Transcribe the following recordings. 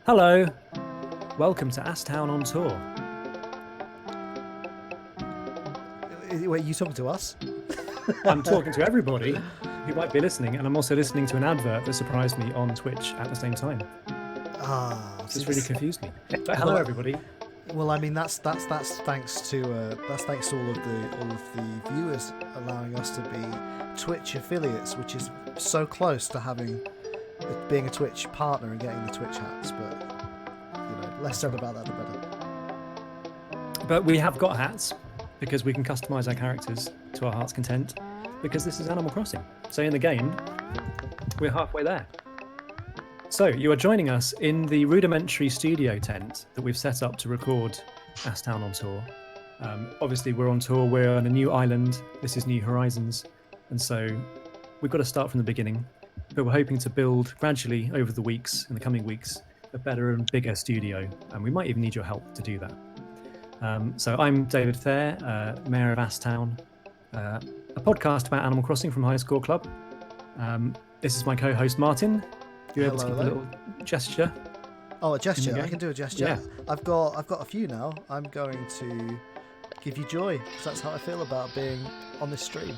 Hello, welcome to Town on Tour. Wait, you talking to us? I'm talking to everybody who might be listening, and I'm also listening to an advert that surprised me on Twitch at the same time. This really confused me. But hello, everybody. Well, I mean that's thanks to all of the viewers allowing us to be Twitch affiliates, which is so close to being a Twitch partner and getting the Twitch hats. But less said about that, the better. But we have got hats because we can customize our characters to our heart's content. Because this is Animal Crossing, so in the game we're halfway there. So you are joining us in the rudimentary studio tent that we've set up to record Town on Tour. Obviously we're on tour, we're on a new island, this is New Horizons, and so we've got to start from the beginning, but we're hoping to build gradually over the weeks, in the coming weeks, a better and bigger studio, and we might even need your help to do that. So I'm David Thayer, Mayor of Town, a podcast about Animal Crossing from High Score Club. This is my co-host Martin. You able to give a little gesture? Oh, a gesture! I can do a gesture. Yeah. I've got a few now. I'm going to give you joy because that's how I feel about being on this stream.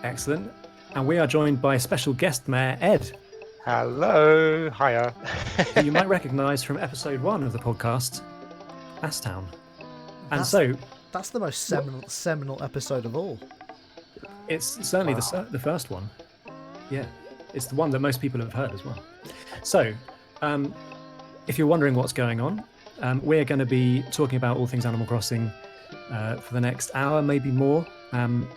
Excellent. And we are joined by special guest mayor Ed. Hello, hiya. Who you might recognise from episode 1 of the podcast, Town. And that's the most seminal episode of all. It's certainly the first one. Yeah, it's the one that most people have heard as well. So, if you're wondering what's going on, we're going to be talking about all things Animal Crossing for the next hour, maybe more.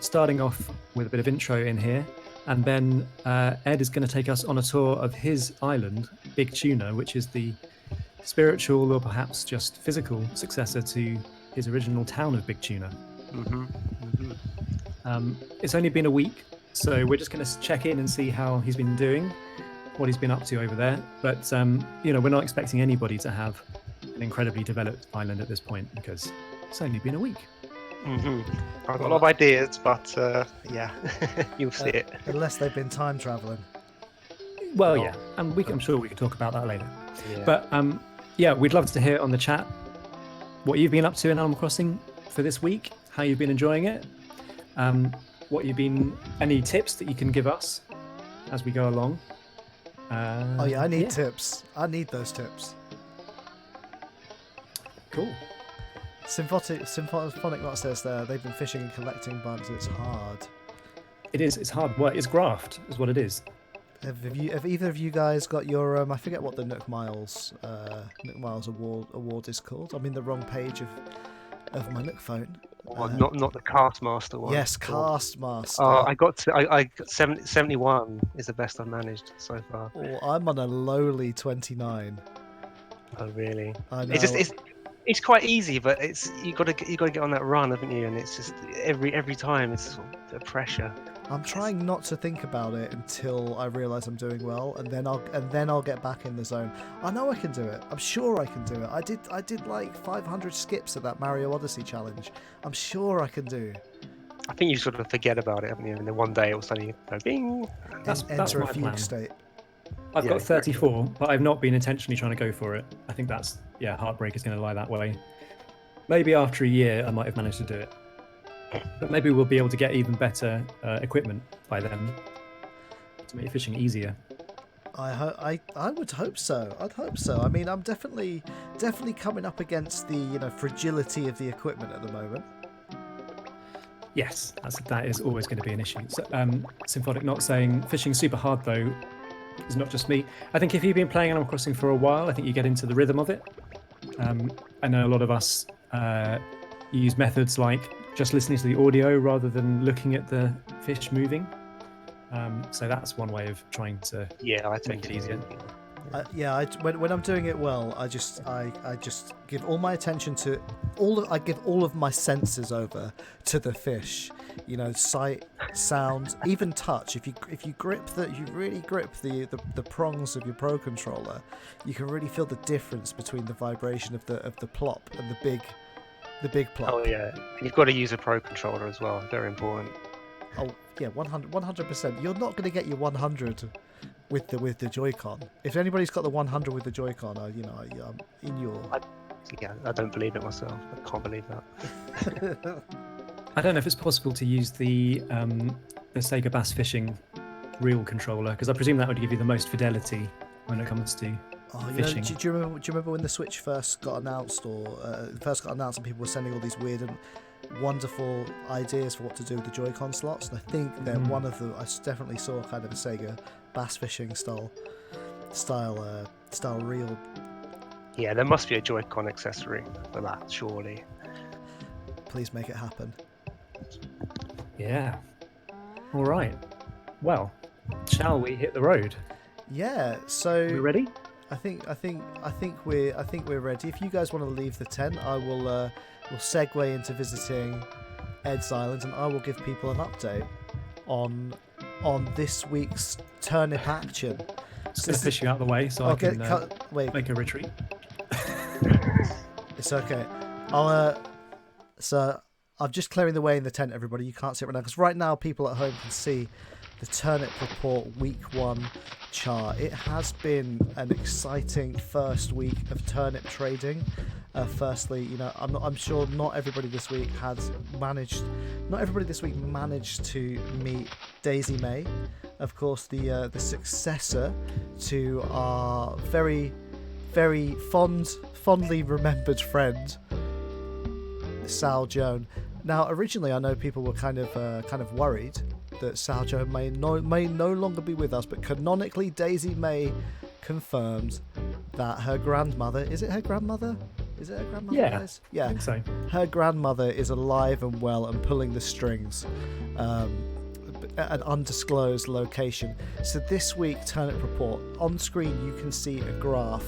Starting off with a bit of intro in here, and then Ed is going to take us on a tour of his island, Big Tuna, which is the spiritual or perhaps just physical successor to his original town of Big Tuna. It's only been a week, so we're just going to check in and see how he's been doing, what he's been up to over there. But we're not expecting anybody to have an incredibly developed island at this point because it's only been a week. I've got a lot of ideas, but yeah, you'll see it. Unless they've been time traveling. Well, yeah, and I'm sure we can talk about that later. Yeah. But we'd love to hear on the chat what you've been up to in Animal Crossing for this week, how you've been enjoying it, any tips that you can give us as we go along. I need tips. I need those tips. Cool. Symphonic Knot says there they've been fishing and collecting bugs. It's hard. It is. It's hard work. It's graft, is what it is. Have either of you guys got your I forget what the Nook Miles award is called. I'm in the wrong page of my Nook phone. Not the Castmaster one. Yes, Castmaster. Oh, I got 71 is the best I've managed so far. Oh, I'm on a lowly 29. Oh really? I know. It's quite easy, but you got to get on that run, haven't you? And it's just every time it's sort of the pressure. I'm trying not to think about it until I realise I'm doing well, and then I'll get back in the zone. I know I can do it. I'm sure I can do it. I did like 500 skips at that Mario Odyssey challenge. I'm sure I can do. I think you sort of forget about it, haven't you? And then one day it will suddenly go bing. That's enter my a fugue plan. state. I've got 34, but I've not been intentionally trying to go for it. I think that's heartbreak is going to lie that way. Maybe after a year I might have managed to do it. But maybe we'll be able to get even better equipment by then to make fishing easier. I would hope so. I'd hope so. I mean, I'm definitely coming up against the fragility of the equipment at the moment. Yes, that is always going to be an issue. So, Symphonic Knot saying fishing super hard though is not just me. I think if you've been playing Animal Crossing for a while, I think you get into the rhythm of it. I know a lot of us use methods like just listening to the audio rather than looking at the fish moving. So that's one way of trying to make it easier. When I'm doing it well, I just give all my attention to I give all of my senses over to the fish. Sight, sound, even touch. If you really grip the prongs of your Pro controller, you can really feel the difference between the vibration of the plop and the big plop. Oh yeah, you've got to use a Pro controller as well. Very important. Oh yeah, 100%. You're not going to get your 100 with the Joy-Con. If anybody's got the 100 with the Joy-Con, I'm in your. I don't believe it myself. I can't believe that. I don't know if it's possible to use the Sega Bass Fishing reel controller, because I presume that would give you the most fidelity when it comes to fishing. Do you remember when the Switch first got announced, and people were sending all these weird and wonderful ideas for what to do with the Joy-Con slots? And I think that one of them, I definitely saw kind of a Sega Bass Fishing style reel. Yeah, there must be a Joy-Con accessory for that, surely. Please make it happen. Yeah. All right. Well, shall we hit the road? Yeah. So We ready? I think we're ready. If you guys want to leave the tent, I will we'll segue into visiting Ed's Island, and I will give people an update on this week's turnip action. Just going to fish you out of the way so I can make a retreat. It's okay. So I'm just clearing the way in the tent, everybody. You can't see it right now, because right now people at home can see the Turnip Report Week 1 chart. It has been an exciting first week of turnip trading. Firstly, I'm sure not everybody this week managed to meet Daisy May, of course, the successor to our very, very fondly remembered friend, Sal Joan. Now, originally, I know people were kind of worried that Sal Joan may no longer be with us, but canonically, Daisy May confirmed that her grandmother, is it her grandmother? Yeah, guys? Yeah, I think so. Her grandmother is alive and well and pulling the strings at an undisclosed location. So this week, Turnip Report, on screen you can see a graph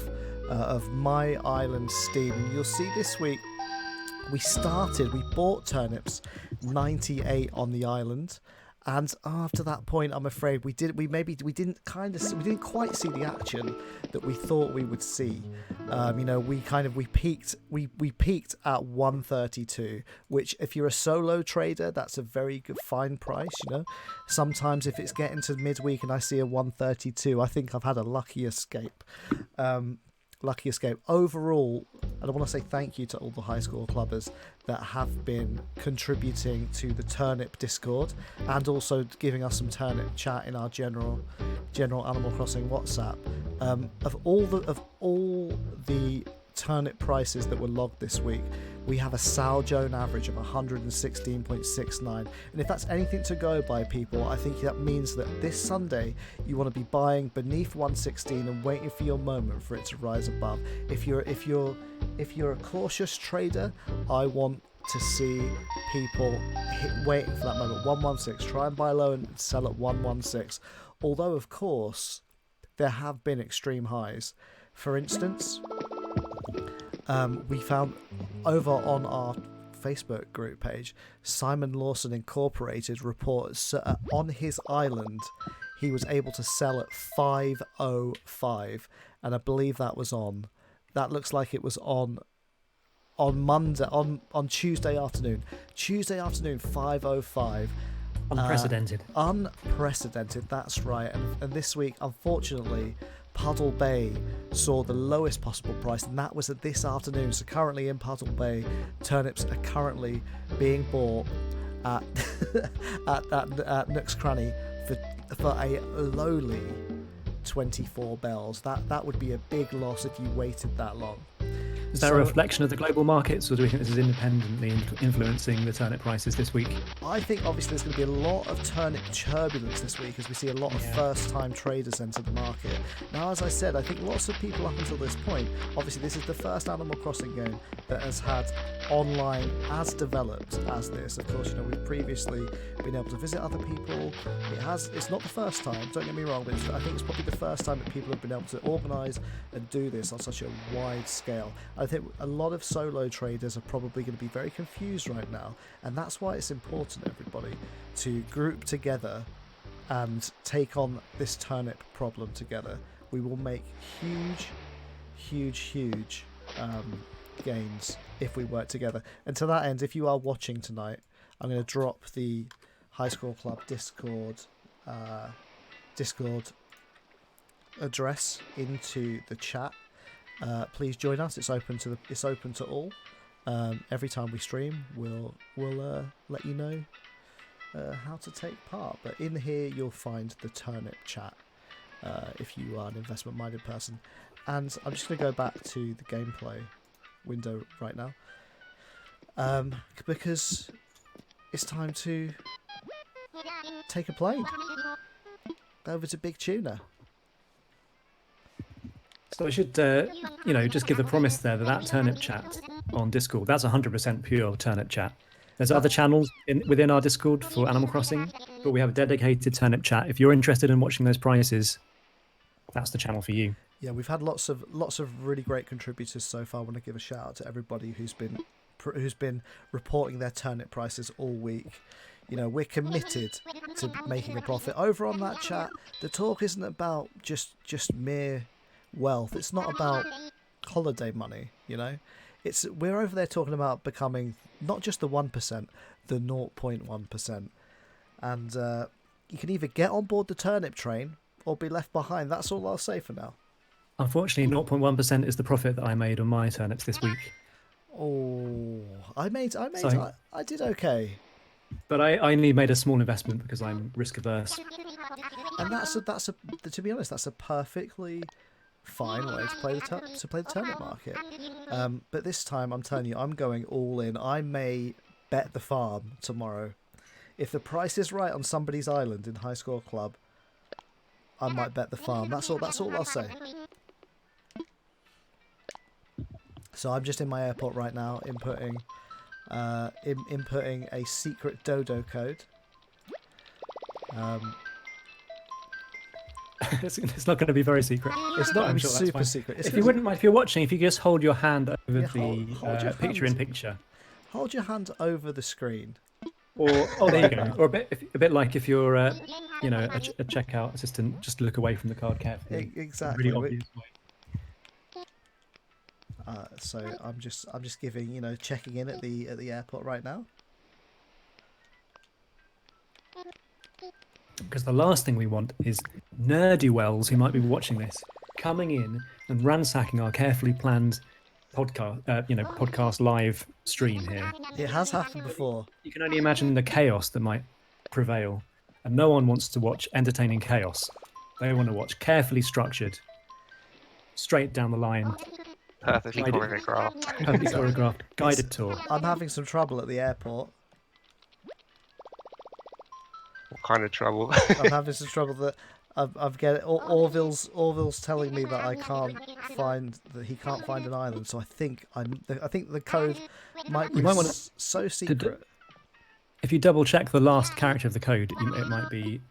of My Island Steam, and you'll see this week we bought turnips 98 on the island, and after that point, I'm afraid we didn't quite see the action that we thought we would see. We peaked at 132, which if you're a solo trader, that's a very good fine price. Sometimes if it's getting to midweek and I see a 132, I think I've had a lucky escape. Overall, and I want to say thank you to all the high school clubbers that have been contributing to the Turnip Discord and also giving us some Turnip chat in our general Animal Crossing WhatsApp. Of all the turnip prices that were logged this week, we have a Sal Joan average of 116.69, and if that's anything to go by, people, I think that means that this Sunday you want to be buying beneath 116 and waiting for your moment for it to rise above. If you're a cautious trader, I want to see people waiting for that moment. 116, try and buy low and sell at 116. Although, of course, there have been extreme highs. For instance, we found over on our Facebook group page, Simon Lawson Incorporated reports on his island he was able to sell at 505, and I believe that looks like it was on Monday, on Tuesday afternoon. 505. Unprecedented, that's right. And this week, unfortunately, Puddle Bay saw the lowest possible price, and that was at this afternoon. So currently in Puddle Bay, turnips are currently being bought at at Nook's Cranny for a lowly 24 bells. That would be a big loss if you waited that long. Is that a reflection of the global markets, or do we think this is independently influencing the turnip prices this week? I think obviously there's going to be a lot of turnip turbulence this week as we see a lot of first-time traders enter the market. Now, as I said, I think lots of people up until this point, obviously this is the first Animal Crossing game that has had online as developed as this. Of course, we've previously been able to visit other people. It's not the first time, don't get me wrong, but I think it's probably the first time that people have been able to organise and do this on such a wide scale. I think a lot of solo traders are probably going to be very confused right now, and that's why it's important, everybody, to group together and take on this turnip problem together. We will make huge gains if we work together. And to that end, if you are watching tonight, I'm going to drop the High School Club Discord address into the chat. Please join us. It's open to all. Every time we stream, we'll let you know how to take part. But in here, you'll find the Turnip chat if you are an investment-minded person. And I'm just going to go back to the gameplay window right now because it's time to take a plane over to Big Tuna. So I should, just give the promise there that Turnip chat on Discord, that's 100% pure Turnip chat. There's other channels within our Discord for Animal Crossing, but we have a dedicated Turnip chat. If you're interested in watching those prices, that's the channel for you. Yeah, we've had lots of really great contributors so far. I want to give a shout out to everybody who's been reporting their turnip prices all week. You know, we're committed to making a profit. Over on that chat, the talk isn't about just mere wealth. It's not about holiday money, you know. We're over there talking about becoming not just the 1%, the 0.1%. And you can either get on board the turnip train or be left behind. That's all I'll say for now. Unfortunately, 0.1% is the profit that I made on my turnips this week. Oh, I did okay. But I only made a small investment because I'm risk averse. And to be honest, that's a perfectly fine way to play the turnip market. But this time, I'm telling you, I'm going all in. I may bet the farm tomorrow. If the price is right on somebody's island in High Score Club, I might bet the farm. That's all I'll say. So I'm just in my airport right now, inputting a secret dodo code. It's not going to be very secret. It's not going to be sure super secret. If you wouldn't mind, if you're watching, if you just hold your hand over hold your picture-in-picture. Hold your hand over the screen. Or there you go. Or a bit like if you're a checkout assistant, just look away from the card carefully. Exactly. Really obvious way. So I'm just giving, checking in at the airport right now. Because the last thing we want is nerdy-wells who might be watching this coming in and ransacking our carefully planned podcast live stream here. It has happened before. You can only imagine the chaos that might prevail, and no one wants to watch entertaining chaos. They want to watch carefully structured, straight down the line. Perfectly choreographed, guided tour. I'm having some trouble at the airport. What kind of trouble? I'm having some trouble that I've get Orville's telling me that he can't find an island. So I think the code might be so secret. If you double check the last character of the code, it might be.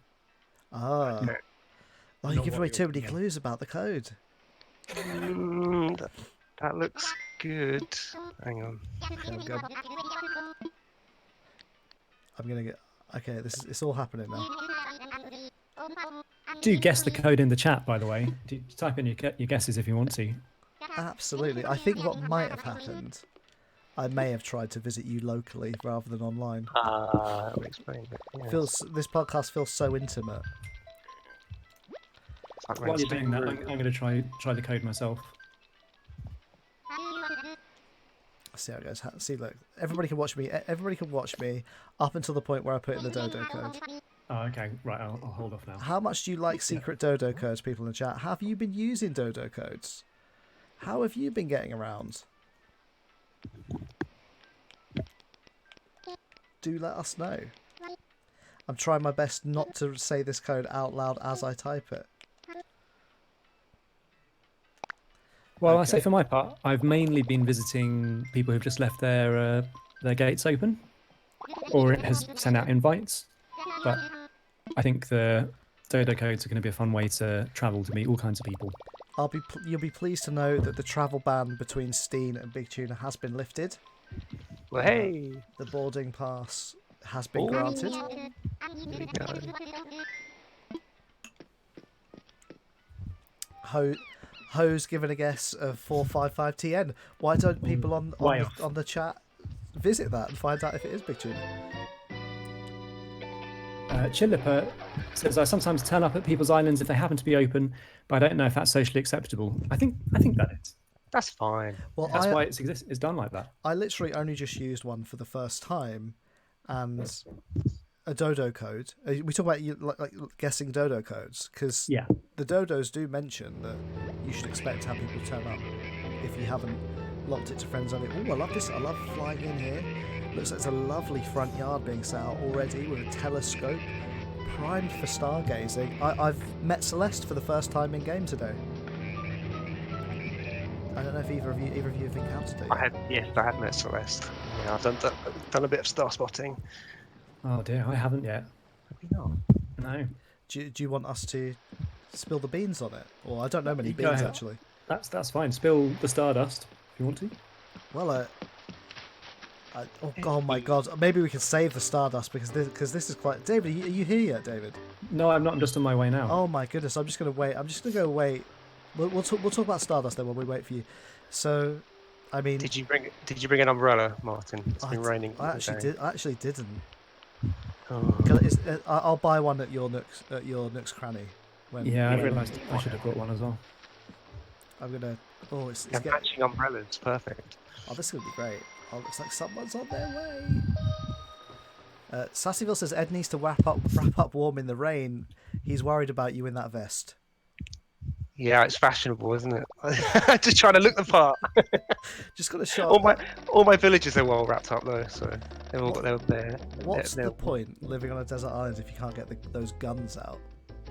You give away too many clues about the code. That looks good. Hang on. I'm gonna get. Okay, it's all happening now. Do guess the code in the chat, by the way. Do type in your guesses if you want to. Absolutely. I think what might have happened, I may have tried to visit you locally rather than online. That would explain it. Yes. This podcast feels so intimate. Like While you're doing that, I'm going to try the code myself. See how it goes. See, look, everybody can watch me. Everybody can watch me up until the point where I put in the dodo code. Oh, okay. Right, I'll hold off now. How much do you like secret dodo codes, people in the chat? Have you been using dodo codes? How have you been getting around? Do let us know. I'm trying my best not to say this code out loud as I type it. Well, I say for my part, I've mainly been visiting people who've just left their gates open, or it has sent out invites. But I think the dodo codes are going to be a fun way to travel to meet all kinds of people. You'll be pleased to know that the travel ban between Steen and Big Tuna has been lifted. Well, hey! The boarding pass has been granted. Here we go. Ho's given a guess of 455TN. Why don't people on the chat visit that and find out if it is Big Tuna? Chilliper says, I sometimes turn up at people's islands if they happen to be open, but I don't know if that's socially acceptable. I think that is. That's fine. Well, That's why it's done like that. I literally only just used one for the first time, and a dodo code. We talk about like guessing dodo codes because Yeah. the dodos do mention that you should expect to have people turn up if you haven't locked it to friends only. Oh, I love this. I love flying in here. Looks like it's a lovely front yard being set out already with a telescope, primed for stargazing. I've met Celeste for the first time in game today. I don't know if either of you have encountered it yet. I have met Celeste. Yeah, I've done a bit of star spotting. Oh dear, I haven't yet. Have you not? No. Do you want us to spill the beans on it? Or I don't know many You go beans ahead. actually. That's fine. Spill the stardust if you want to. Well, oh my god! Maybe we can save the stardust because this is quite. David, are you here yet, David? No, I'm not. I'm just on my way now. Oh my goodness! I'm just gonna wait. I'm just gonna go wait. We'll talk about stardust then when we wait for you. So, I mean, Did you bring an umbrella, Martin? It's been raining. I actually didn't. Oh. I'll buy one at your Nook's cranny. Yeah, I realised I should have brought one as well. I'm gonna. Oh, it's Yeah, getting. matching umbrellas, perfect. Oh, this is gonna be great. Oh, looks like someone's on their way. Sassyville says Ed needs to wrap up warm in the rain. He's worried about you in that vest. Yeah, it's fashionable, isn't it? Just trying to look the part. Just got a shot. All my villages are well wrapped up though, so they've all got their. What's the point living on a desert island if you can't get those guns out?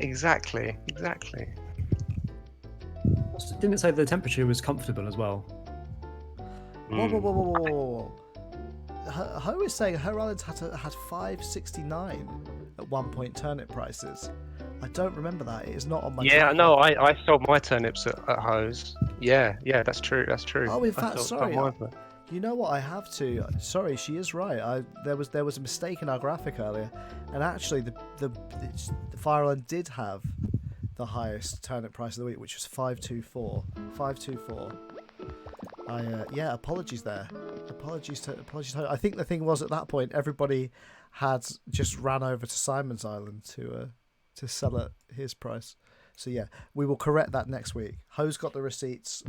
Exactly. Didn't it say the temperature was comfortable as well? Whoa. Ho is saying her island had 569 at one point turnip prices. I don't remember that. It is not on my. Yeah, no, I sold my turnips at Hose. Yeah, that's true. Oh, in fact, sorry. Mine. You know what? I have to. Sorry, she is right. There was a mistake in our graphic earlier, and actually the Fire Island did have the highest turnip price of the week, which was 524. 524. Apologies there. Apologies to. I think the thing was at that point everybody had just ran over to Simon's Island to sell at his price. So yeah, we will correct that next week. Ho's got the receipts.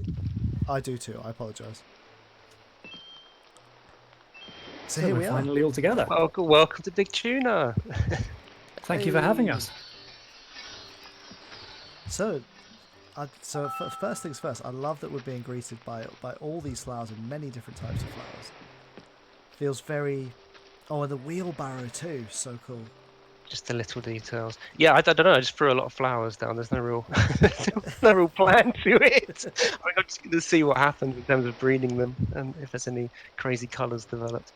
I do too. I apologise. So here we're we are. finally all together. Welcome to Big Tuna. Thank you for having us. So first things first, I love that we're being greeted by all these flowers and many different types of flowers. Feels very... Oh, and the wheelbarrow too. So cool. Just the little details. Yeah, I don't know. I just threw a lot of flowers down. There's no real, no real plan to it. I'm just going to see what happens in terms of breeding them and if there's any crazy colours developed.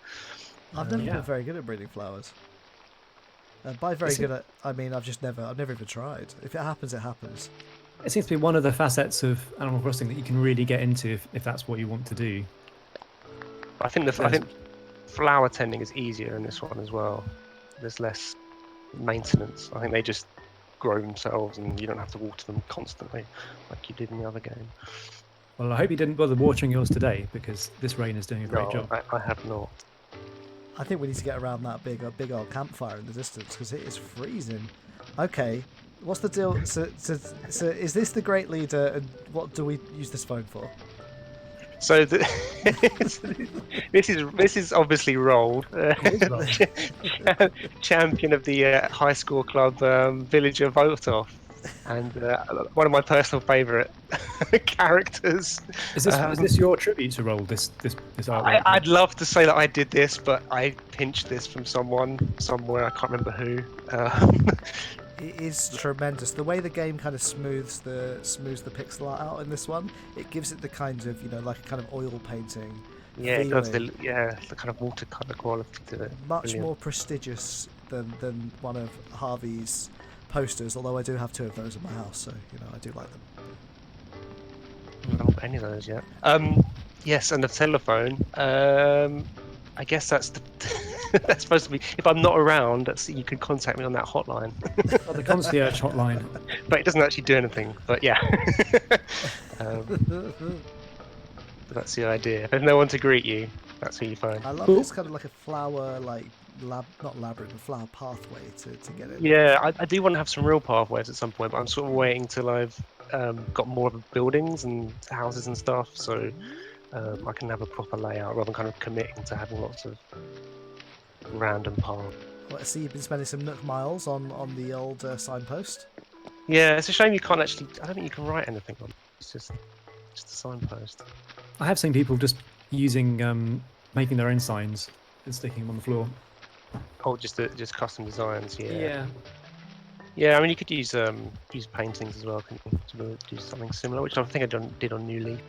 I've never been very good at breeding flowers. By very good at, I mean I've never even tried. If it happens, it happens. It seems to be one of the facets of Animal Crossing that you can really get into if that's what you want to do. I think flower tending is easier in this one as well. There's less maintenance. I think they just grow themselves and you don't have to water them constantly like you did in the other game. Well, I hope you didn't bother watering yours today because this rain is doing a great job. I have not. I think we need to get around that big old campfire in the distance because it is freezing. Okay, what's the deal? So is this the Great Leader, and what do we use this phone for? So this is obviously rolled. Champion of the high score club, villager vote off, and one of my personal favourite characters. Is this your tribute to Roll? This artwork? I'd love to say that I did this, but I pinched this from someone somewhere. I can't remember who. It is tremendous. The way the game kind of smooths the pixel art out in this one, it gives it the kind of, like a kind of oil painting. Yeah, it does the kind of watercolor quality to it. Much more prestigious than one of Harvey's posters. Although I do have 2 of those in my house, so I do like them. I haven't got any of those yet. Yes, and the telephone. I guess that's that's supposed to be. If I'm not around, you can contact me on that hotline. Oh, the concierge hotline. But it doesn't actually do anything. But yeah, that's the idea. If there's no one to greet you, that's who you phone. I love this kind of like a flower, like not labyrinth, a flower pathway to get in. Yeah, I do want to have some real pathways at some point, but I'm sort of waiting till I've got more of the buildings and houses and stuff, so I can have a proper layout rather than kind of committing to having lots of random paths. Well, I see you've been spending some Nook miles on the old signpost. Yeah, it's a shame you can't actually. I don't think you can write anything on it. It's just a signpost. I have seen people just using making their own signs and sticking them on the floor. Oh, just custom designs. Yeah. Yeah. Yeah, I mean, you could use paintings as well, couldn't you, to do something similar, which I think did on New Leaf.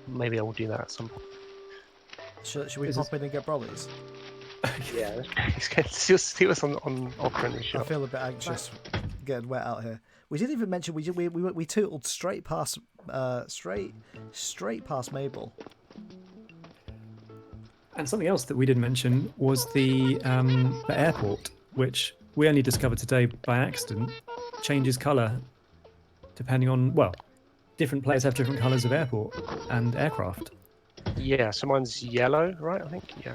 Maybe I will do that at some point. Should we pop in and get brollies? Yeah, see what's on offer in the I shop. feel a bit anxious getting wet out here. We didn't even mention we tootled straight past Mabel. And something else that we didn't mention was the airport, which we only discovered today by accident, changes colour depending on, well, different players have different colours of airport and aircraft. Yeah, so mine's yellow, right? I think. Yeah.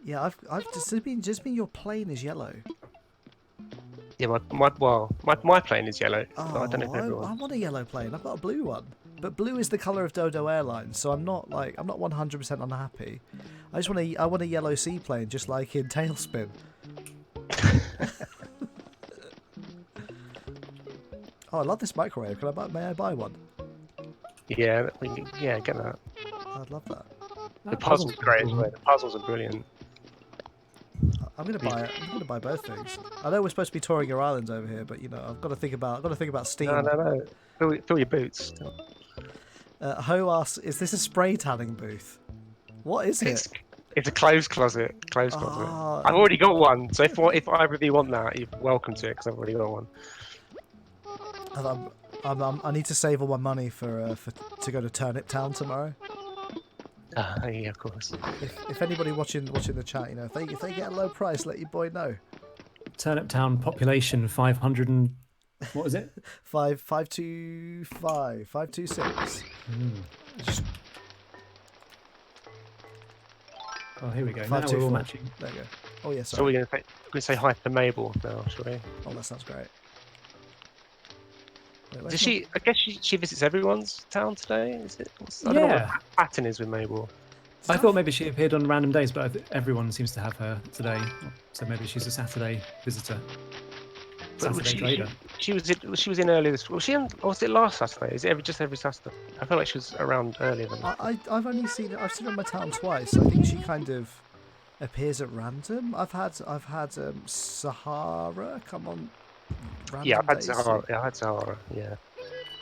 Yeah, I've just been your plane is yellow. Yeah, my plane is yellow. Oh, But I don't know if I everyone's. want a yellow plane. I've got a blue one, but blue is the colour of Dodo Airlines, so I'm not 100% unhappy. I want a yellow seaplane, just like in Tailspin. Oh, I love this microwave. May I buy one? Yeah, get that. I'd love that. The puzzle's great as well. The puzzles are brilliant. I'm gonna buy it. I'm gonna buy both things. I know we're supposed to be touring your island over here, but you know I've got to think about Steam. No. Fill your boots. Ho asks, "Is this a spray tanning booth? What is it?" It's a clothes closet. Ah. I've already got one, so if either of you want that, you're welcome to it because I've already got one. I need to save all my money for to go to Turnip Town tomorrow. Yeah, of course. If anybody watching the chat, you know, if they get a low price, let your boy know. Turnip Town population 500 and what was it? 526. Oh, here we go. Now 524. we're all matching. There you go. Oh yeah, So sorry. we're going to say hi to Mabel now, shall we? Oh, that sounds great. Wait, where's Does she? I guess she visits everyone's town today. Is it? I don't know what the pattern is with Mabel. I thought maybe she appeared on random days, but everyone seems to have her today. So maybe she's a Saturday visitor. Saturday trader. She was in earlier this. Was she in? Or was it last Saturday? Is it just every Saturday? I feel like she was around earlier than that. I've only seen her in my town twice. I think she kind of appears at random. I've had Sahara come on. Yeah, I've had days. Sahara. Yeah.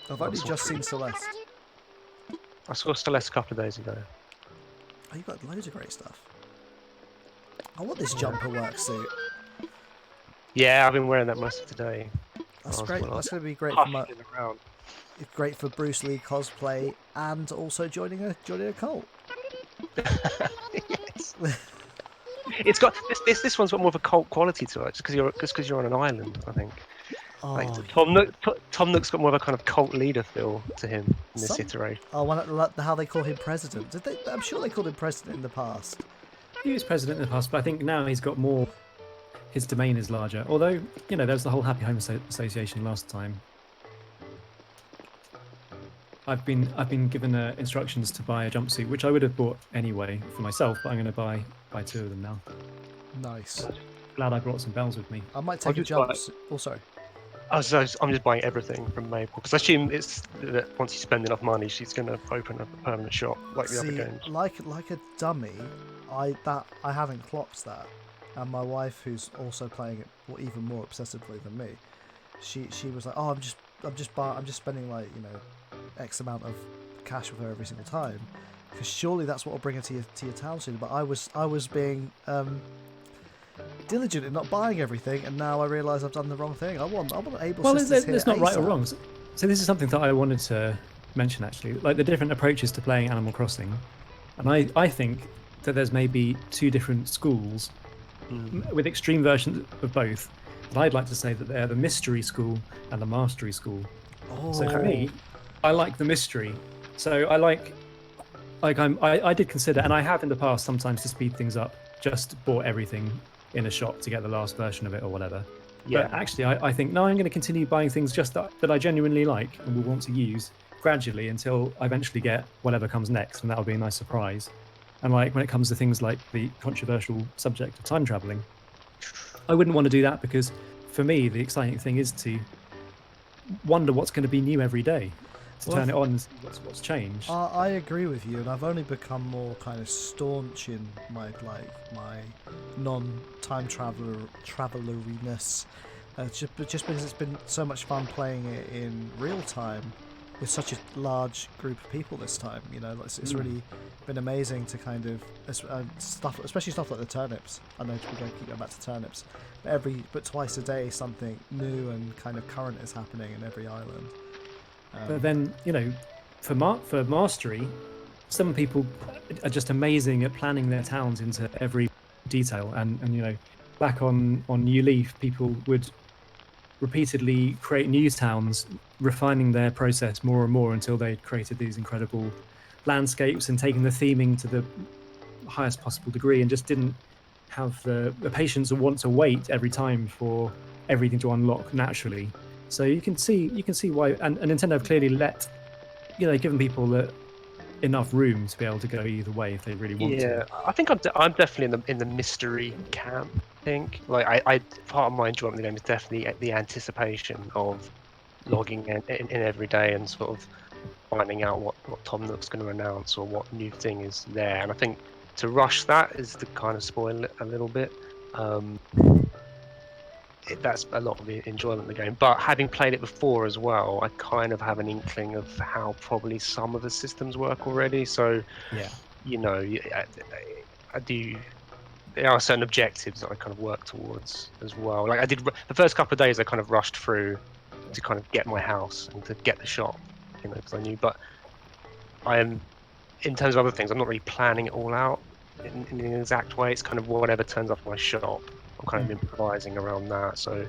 I've only just seen Celeste. I saw Celeste a couple of days ago. Oh, you've got loads of great stuff. I want this jumper work suit. Yeah, I've been wearing that most of today. That's great. That's going to be great great for Bruce Lee cosplay and also joining a cult. Yes. It's got this one's got more of a cult quality to it, just because you're on an island, I think. Oh, Like Tom Nook's got more of a kind of cult leader feel to him in this iteration. Oh, how they call him president. I'm sure they called him president in the past. He was president in the past, but I think now he's got more. His domain is larger. Although, you know, there was the whole Happy Home Association last time. I've been given instructions to buy a jumpsuit, which I would have bought anyway for myself, but I'm going to buy two of them now. Nice. Glad I brought some bells with me. I might take a jump. Oh, sorry. I'm just buying everything from Mabel because I assume it's that once you spend enough money, she's going to open a permanent shop like the other games. Like a dummy, I hadn't clocked that, and my wife, who's also playing it even more obsessively than me, she was like, "Oh, I'm just spending like, you know, X amount of cash with her every single time, because surely that's what will bring her to your town soon." But I was being diligent in not buying everything, and now I realise I've done the wrong thing. I want Able Sisters here. It's not right or ASAP. wrong. So this is something that I wanted to mention actually, like the different approaches to playing Animal Crossing, and I think that there's maybe two different schools with extreme versions of both. And I'd like to say that they're the mystery school and the mastery school. Oh. So for me, I like the mystery. So I did consider, and I have in the past sometimes to speed things up, just bought everything in a shop to get the last version of it or whatever. Yeah. But actually, I think, no, I'm going to continue buying things just that I genuinely like and will want to use gradually until I eventually get whatever comes next, and that'll be a nice surprise. And like when it comes to things like the controversial subject of time traveling, I wouldn't want to do that because for me, the exciting thing is to wonder what's going to be new every day, to turn it on and see what's changed. I agree with you, and I've only become more kind of staunch in my non-time travelleriness. Just because it's been so much fun playing it in real time with such a large group of people this time. You know, it's really been amazing to kind of stuff, especially stuff like the turnips. I know we don't keep going back to turnips, but twice a day something new and kind of current is happening in every island. But then, you know, for mastery, some people are just amazing at planning their towns into every detail. And you know, back on New Leaf, people would repeatedly create new towns, refining their process more and more until they'd created these incredible landscapes and taken the theming to the highest possible degree, and just didn't have the patience or want to wait every time for everything to unlock naturally. So you can see why, and Nintendo have clearly given people enough room to be able to go either way if they really want to. Yeah, I think I'm definitely in the mystery camp. I think like I part of my enjoyment of the game is definitely the anticipation of logging in every day and sort of finding out what Tom Nook's going to announce or what new thing is there. And I think to rush that is to kind of spoil it a little bit. That's a lot of the enjoyment of the game. But having played it before as well, I kind of have an inkling of how probably some of the systems work already. So, Yeah. you know, I do. There are certain objectives that I kind of work towards as well. Like I did the first couple of days, I kind of rushed through to kind of get my house and to get the shop, you know, because I knew. But I am, in terms of other things, I'm not really planning it all out in an exact way. It's kind of whatever turns up in my shop. I'm kind of improvising around that. So,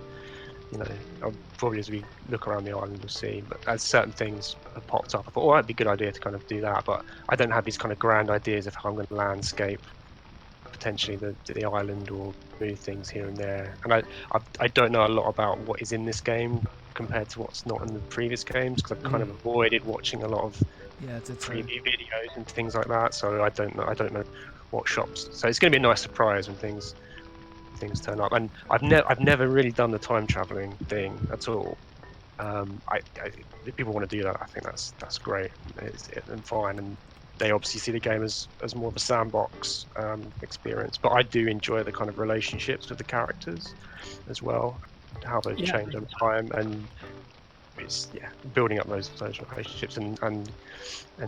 you know, I'll probably as we look around the island, we'll see. But as certain things have popped up, I thought, oh, that'd be a good idea to kind of do that. But I don't have these kind of grand ideas of how I'm going to landscape potentially the island or move things here and there. And I don't know a lot about what is in this game compared to what's not in the previous games, because I've kind of avoided watching a lot of preview videos and things like that. So I don't know what shops. So it's going to be a nice surprise when things turn up. And I've never really done the time traveling thing at all. If people want to do that, I think that's great and fine. And they obviously see the game as more of a sandbox experience. But I do enjoy the kind of relationships with the characters as well, how they change over time, and it's building up those relationships and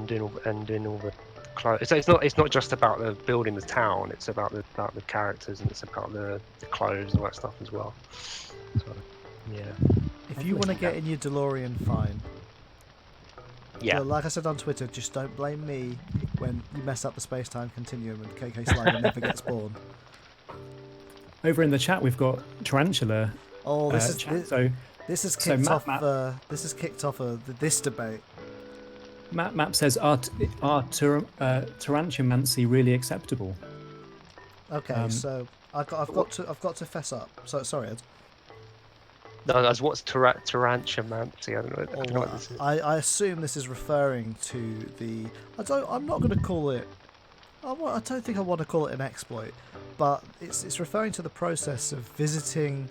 doing all the clothes. It's not just about building the town. It's about the characters, and it's about the clothes and all that stuff as well. So yeah. If you want to get in your DeLorean, fine. Yeah. But like I said on Twitter, just don't blame me when you mess up the space-time continuum and KK Slider never gets born. Over in the chat, we've got Tarantula. Oh, this has kicked off this debate. Map says, are tarantumancy really acceptable? Okay, so I've got to fess up. So sorry, Ed. No, that's what's tarantumancy. I don't know what this is. I assume this is referring to the. I'm not going to call it. I don't think I want to call it an exploit, but it's referring to the process of visiting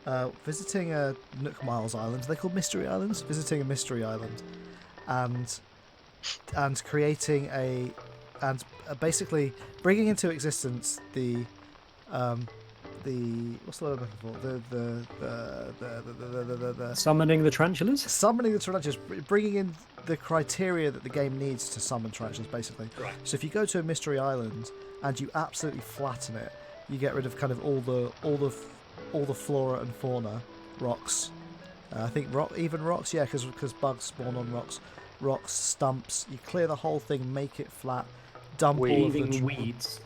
a Nook Miles Island. They're called Mystery Islands. Visiting a Mystery Island, and creating basically bringing into existence the what's the word I'm looking for? The Summoning the tarantulas? Summoning the tarantulas, bringing in the criteria that the game needs to summon tarantulas, basically. Right. So if you go to a mystery island and you absolutely flatten it, you get rid of kind of all the flora and fauna, rocks. I think even rocks, yeah, because bugs spawn on rocks. Rocks, stumps. You clear the whole thing, make it flat, dump all of the weeds.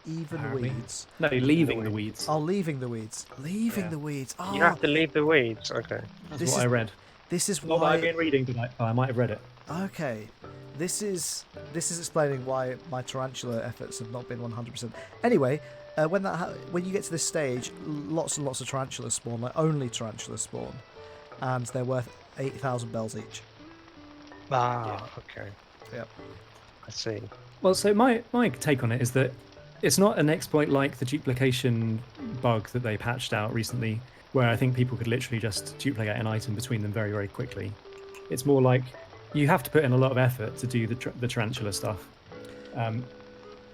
Even Apparently. weeds. No, leaving the weeds. Oh, leaving the weeds. Leaving the weeds. Oh, You have to leave the weeds. Okay. That's what I read. This is Not why that I've been reading tonight, but I might have read it. Okay, this is explaining why my tarantula efforts have not been 100%. Anyway, when you get to this stage, lots and lots of tarantulas spawn, like only tarantulas spawn, and they're worth 8,000 bells each. Okay. Yep. I see. Well, so my take on it is that it's not an exploit like the duplication bug that they patched out recently, where I think people could literally just duplicate an item between them very, very quickly. It's more like you have to put in a lot of effort to do the tarantula stuff.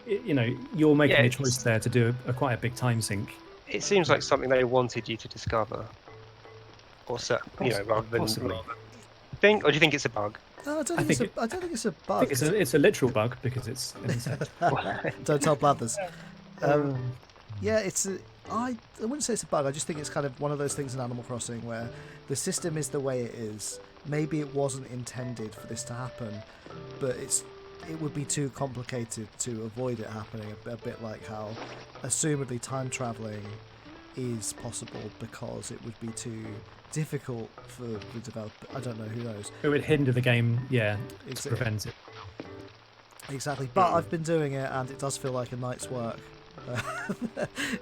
You're making a choice there to do quite a big time sink. It seems like something they wanted you to discover, or so, rather than Possibly. think. Or do you think it's a bug? No, I don't think it's a bug. I think it's a literal bug because it's an insect. Don't tell Blathers. Yeah, I wouldn't say it's a bug. I just think it's kind of one of those things in Animal Crossing where the system is the way it is. Maybe it wasn't intended for this to happen, but it would be too complicated to avoid it happening. A bit like how, assumedly, time traveling is possible because it would be too difficult for the developer. I don't know, who knows. It would hinder the game, to prevent it. Exactly, but I've been doing it and it does feel like a night's work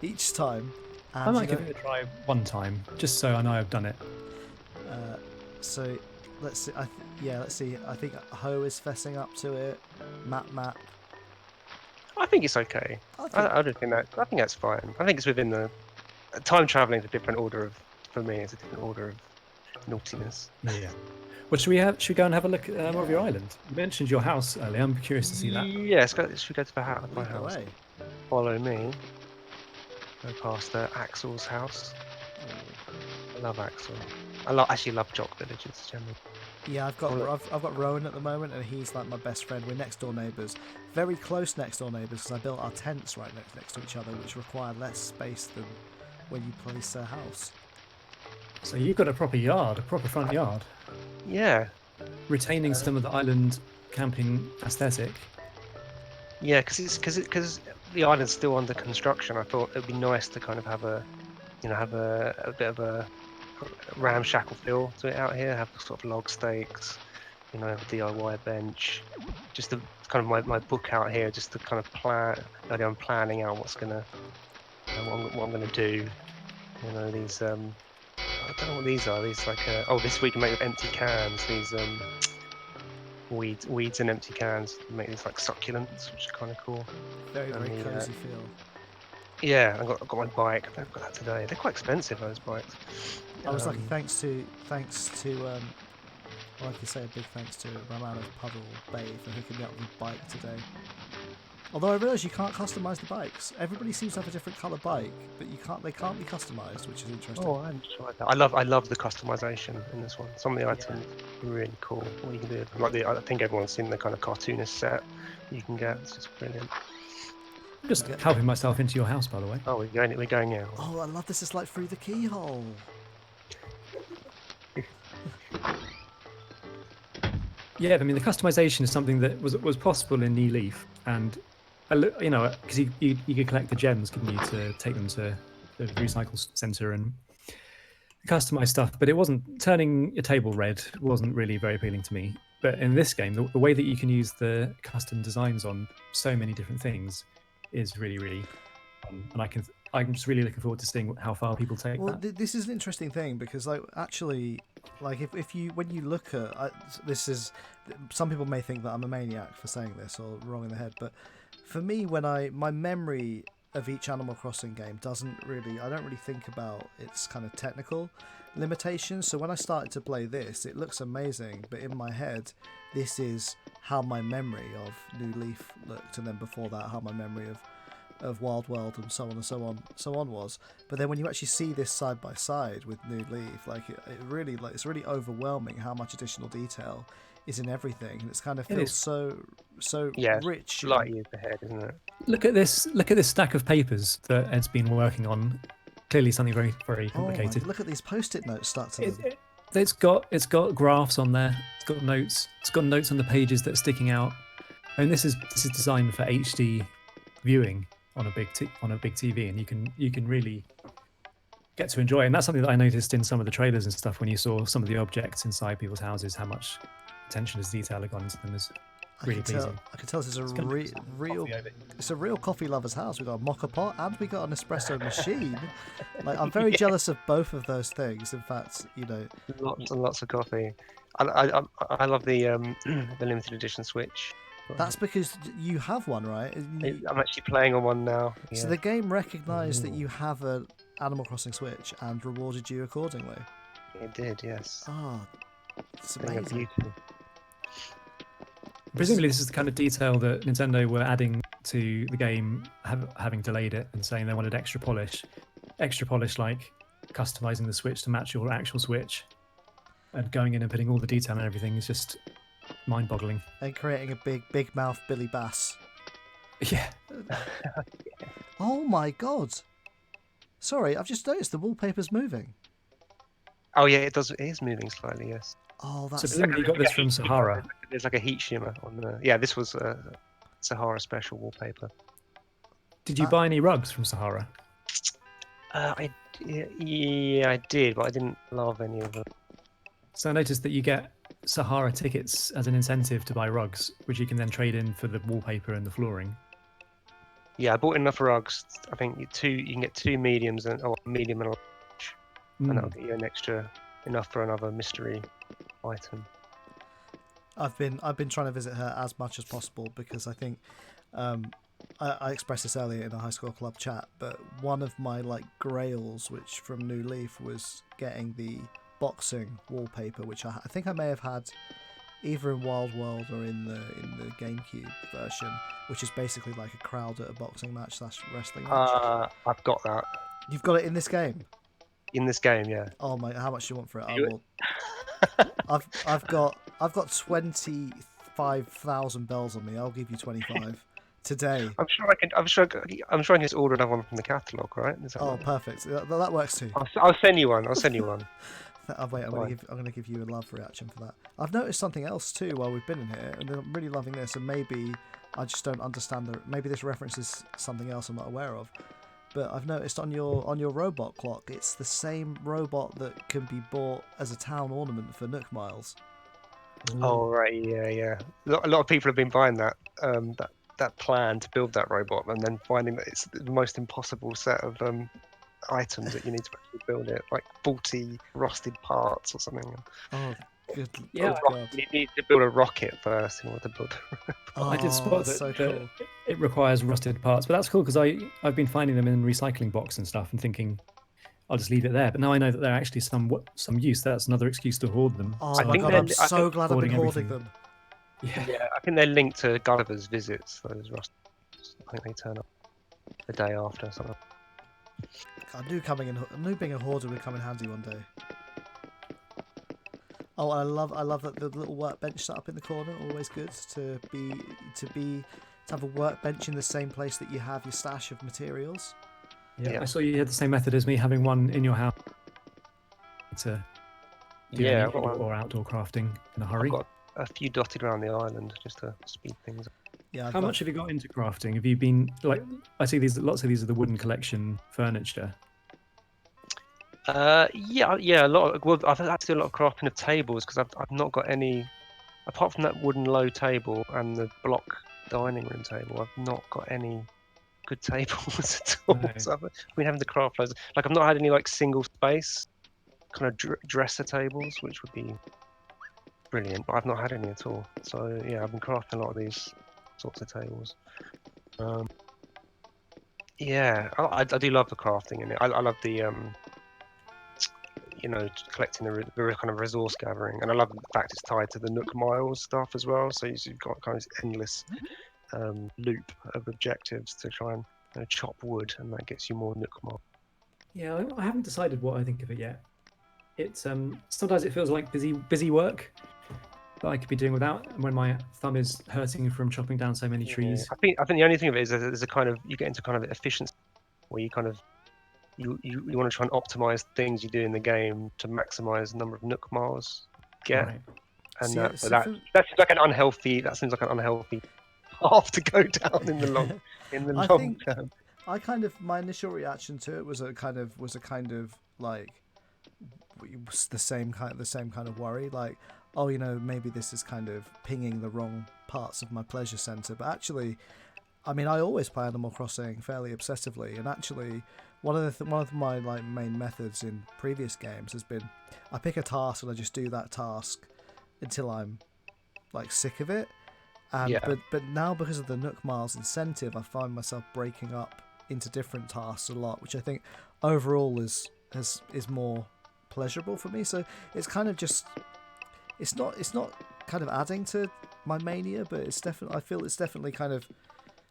each time. And, I might give it a try one time, just so I know I've done it. So let's see. Let's see. I think Ho is fessing up to it. Map. I think it's okay. I don't think that. I think that's fine. I think it's within the time traveling is a different order of. For me, it's a different order of naughtiness. Yeah. Well, should we go and have a look at more of your island? You mentioned your house earlier. I'm curious to see that. Yeah, should we go to my house? Away. Follow me. Go past Axel's house. I love Axel. I actually love Jock villages generally. Yeah, I've got Rowan at the moment, and he's like my best friend. We're next door neighbours, very close next door neighbours, because I built our tents right next to each other, which require less space than when you place a house. So you've got a proper yard, a proper front yard. Yeah. Retaining some of the island camping aesthetic. Yeah, because the island's still under construction. I thought it'd be nice to kind of have a bit of a ramshackle feel to it out here. Have sort of log stakes, have a DIY bench. Just to kind of my book out here, just to kind of plan. I'm planning out what I'm gonna do. These I don't know what these are. These this we can make with empty cans. These weeds in empty cans. Make these like succulents, which is kind of cool. Very cozy feel. Yeah, I got my bike. I've got that today. They're quite expensive, those bikes. I was lucky. Thanks to I'd like to say a big thanks to Raman of Puddle Bay for hooking me up with a bike today. Although I realise you can't customise the bikes. Everybody seems to have a different colour bike, but they can't be customised, which is interesting. Oh, I enjoy that. I love the customisation in this one. Some of the items are really cool. What you can do, I think everyone's seen the kind of cartoonist set you can get. It's just brilliant. I'm just helping myself into your house, by the way. Oh, we're going now. Oh, I love this. It's like through the keyhole. Yeah, I mean the customization is something that was possible in New Leaf, and because you could collect the gems, couldn't you, to take them to the recycle center and customize stuff. But it wasn't turning your table red wasn't really very appealing to me. But in this game, the way that you can use the custom designs on so many different things is really, really fun, and I'm just really looking forward to seeing how far people take that. This is an interesting thing because, when you look at this is, some people may think that I'm a maniac for saying this or wrong in the head, but for me, my memory of each Animal Crossing game I don't really think about its kind of technical limitations. So when I started to play this, it looks amazing, but in my head, this is how my memory of New Leaf looked, and then before that, how my memory of Wild World and so on was. But then when you actually see this side by side with New Leaf, it's really overwhelming how much additional detail is in everything, and it's kind of feels so rich. Light years ahead, isn't it? Look at this stack of papers that Ed's been working on. Clearly something very, very complicated. Look at these post-it notes stuck to them. It's got graphs on there. It's got notes. It's got notes on the pages that are sticking out. And this is designed for HD viewing on a big TV, and you can really get to enjoy it. And that's something that I noticed in some of the trailers and stuff when you saw some of the objects inside people's houses, how much attention to detail had gone into them. really pleasing. I can tell this is It's a gonna be real coffee over here. it's a real coffee lover's house. We've got a mocha pot and we got an espresso machine. Like, I'm very jealous of both of those things. In fact, Lots and lots of coffee. I love the the limited edition Switch. that's because you have one, right? I'm actually playing on one now. So Yeah. the game recognised that you have a Animal Crossing Switch and rewarded you accordingly. It did, yes. Oh, it's Thing of amazing. beauty. Presumably, this is the kind of detail that Nintendo were adding to the game, having delayed it and saying they wanted extra polish. Extra polish, like customizing the Switch to match your actual Switch, and going in and putting all the detail and everything is just mind-boggling. And creating a big mouth Billy Bass. Yeah. Oh my god! Sorry, I've just noticed the wallpaper's moving. Oh yeah, it does. It is moving slightly. Yes. Oh, So that's presumably you got this from Sahara. There's like a heat shimmer on the. Yeah, this was Sahara special wallpaper. Did you buy any rugs from Sahara? Yeah, I did, but I didn't love any of them. So I noticed that you get Sahara tickets as an incentive to buy rugs, which you can then trade in for the wallpaper and the flooring. Yeah, I bought enough rugs. I think you can get 2 mediums and a medium and a large, and that'll get you an extra enough for another mystery item. I've been trying to visit her as much as possible because I think I expressed this earlier in a high school club chat, but one of my grails, which from New Leaf, was getting the boxing wallpaper, which I think I may have had either in Wild World or in the GameCube version, which is basically like a crowd at a boxing match / wrestling match. I've got that You've got it in this game. in this game. Yeah. Oh my! How much do you want for it? I Do it. will. I've got 25,000 bells on me. I'll give you 25 today. I'm sure I can just order another one from the catalogue, right? Is that Oh, right? perfect. That works too. I'll send you one. I'll send you one. Wait, I'm gonna give you a love reaction for that. I've noticed something else too while we've been in here, and I'm really loving this. And maybe I just don't understand maybe this references something else I'm not aware of. But I've noticed on your robot clock, it's the same robot that can be bought as a town ornament for Nook Miles. Oh right, yeah. A lot of people have been buying that that plan to build that robot, and then finding that it's the most impossible set of items that you need to actually build it, like 40 rusted parts or something. Oh, good. Yeah. Oh, God. You need to build a rocket first in order to build. Oh, I did spot that's that, so cool. it requires rusted parts, but that's cool because I've been finding them in recycling box and stuff and thinking I'll just leave it there. But now I know that they're actually some use. That's another excuse to hoard them. Oh So my think god, they're- I'm so glad I've been hoarding everything. them. Yeah. I think they're linked to Gulliver's visits. Those rust. I think they turn up the day after or something. I knew being a hoarder would come in handy one day. Oh, I love that the little workbench set up in the corner. Always good to have a workbench in the same place that you have your stash of materials. Yeah, I saw you had the same method as me, having one in your house to do Yeah, any I've got one. or outdoor crafting in a hurry. I've got a few dotted around the island just to speed things up. Yeah. How much have you got into crafting? Have you been I see lots of these are the wooden collection furniture. Yeah, a lot. Well, I've had to do a lot of crafting of tables because I've not got any, apart from that wooden low table and the block dining room table. I've not got any good tables at all. No. So I've been having to craft loads. I've not had any single space kind of dresser tables, which would be brilliant. But I've not had any at all. So yeah, I've been crafting a lot of these sorts of tables. Yeah, I do love the crafting in it. I love the collecting the kind of resource gathering, and I love the fact it's tied to the Nook Miles stuff as well. So you've got kind of this endless loop of objectives to try and chop wood, and that gets you more Nook Miles. Yeah, I haven't decided what I think of it yet. It's sometimes it feels like busy work that I could be doing without when my thumb is hurting from chopping down so many trees. I think the only thing of it is there's a kind of, you get into kind of efficiency where you kind of you want to try and optimize things you do in the game to maximize the number of Nook Miles you get. Right. And See, that so seems like an unhealthy path to go down in the long term. I kind of, my initial reaction to it was a kind of like the same kind of worry, like, oh, maybe this is kind of pinging the wrong parts of my pleasure center. But actually, I mean, I always play Animal Crossing fairly obsessively, and actually, one of my like main methods in previous games has been I pick a task and I just do that task until I'm like sick of it. And but now, because of the Nook Miles incentive, I find myself breaking up into different tasks a lot, which I think overall is more pleasurable for me. So it's kind of just it's not kind of adding to my mania, but I feel it's definitely kind of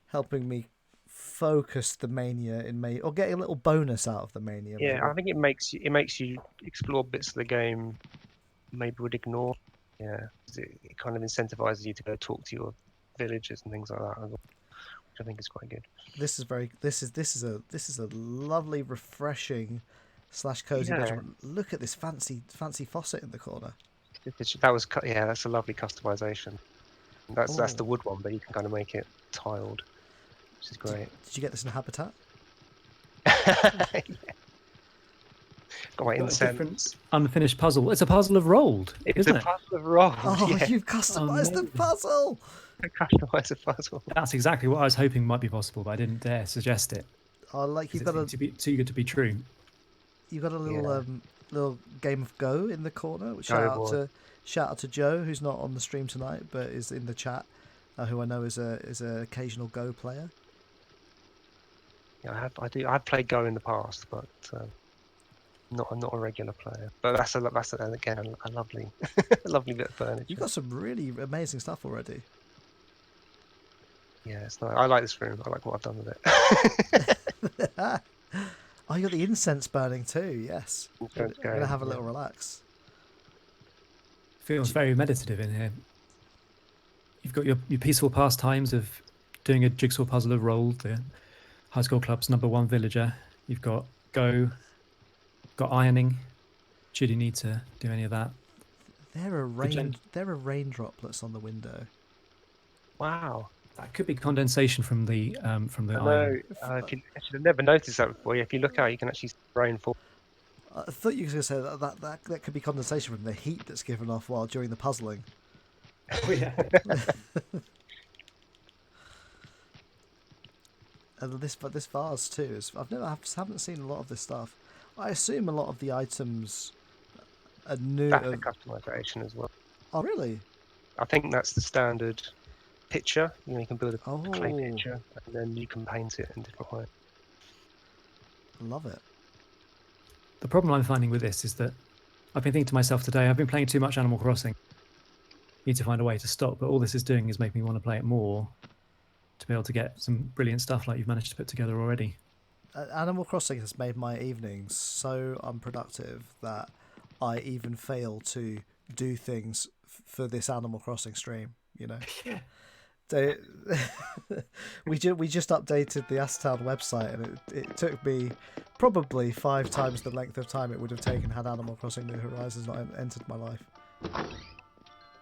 helping me focus the mania in me, or get a little bonus out of the mania. Yeah, maybe. I think it makes you explore bits of the game maybe would ignore. Yeah, 'cause it kind of incentivizes you to go talk to your villagers and things like that, which I think is quite good. This is a lovely, refreshing / cozy Yeah. bedroom. Look at this fancy faucet in the corner. That's a lovely customization. That's Oh. the wood one, but you can kind of make it tiled, which is great. Did you get this in Habitat? Yeah. Got my Got a incense. different unfinished puzzle. It's a puzzle of rolled, It's isn't a it? puzzle of rolls. Oh, Yeah. you've customized the puzzle. Customize a puzzle. That's exactly what I was hoping might be possible, but I didn't dare suggest it. Oh, like you've 'Cause got it seems too good to be true. a little game of Go in the corner. Which shout out to Joe, who's not on the stream tonight but is in the chat, who I know is a occasional Go player. Yeah, I've played Go in the past, but I'm not a regular player. But that's again a lovely lovely bit of furniture. You've got some really amazing stuff already. Yeah, it's nice. I like this room. I like what I've done with it. Oh, you got the incense burning too. Yes, I'm gonna have a little relax. Feels very meditative in here. You've got your peaceful pastimes of doing a jigsaw puzzle of roll, the high school club's #1 villager. You've got Go, got ironing. Should you need to do any of that? There are rain droplets on the window. Wow. That could be condensation from the iron. No, I should have never noticed that before. If you look out, you can actually see rainfall. I thought you were going to say that could be condensation from the heat that's given off while during the puzzling. Oh, yeah. And this vase too is I haven't seen a lot of this stuff. I assume a lot of the items are new. That's the customization as well. Oh really? I think that's the standard picture. You can build a clay picture and then you can paint it in different ways. Love it. The problem I'm finding with this is that I've been thinking to myself today, I've been playing too much Animal Crossing. Need to find a way to stop, but all this is doing is making me want to play it more to be able to get some brilliant stuff like you've managed to put together already. Animal Crossing has made my evenings so unproductive that I even fail to do things for this Animal Crossing stream, Yeah. We just updated the Astown website, and it took me probably 5 times the length of time it would have taken had Animal Crossing New Horizons not entered my life.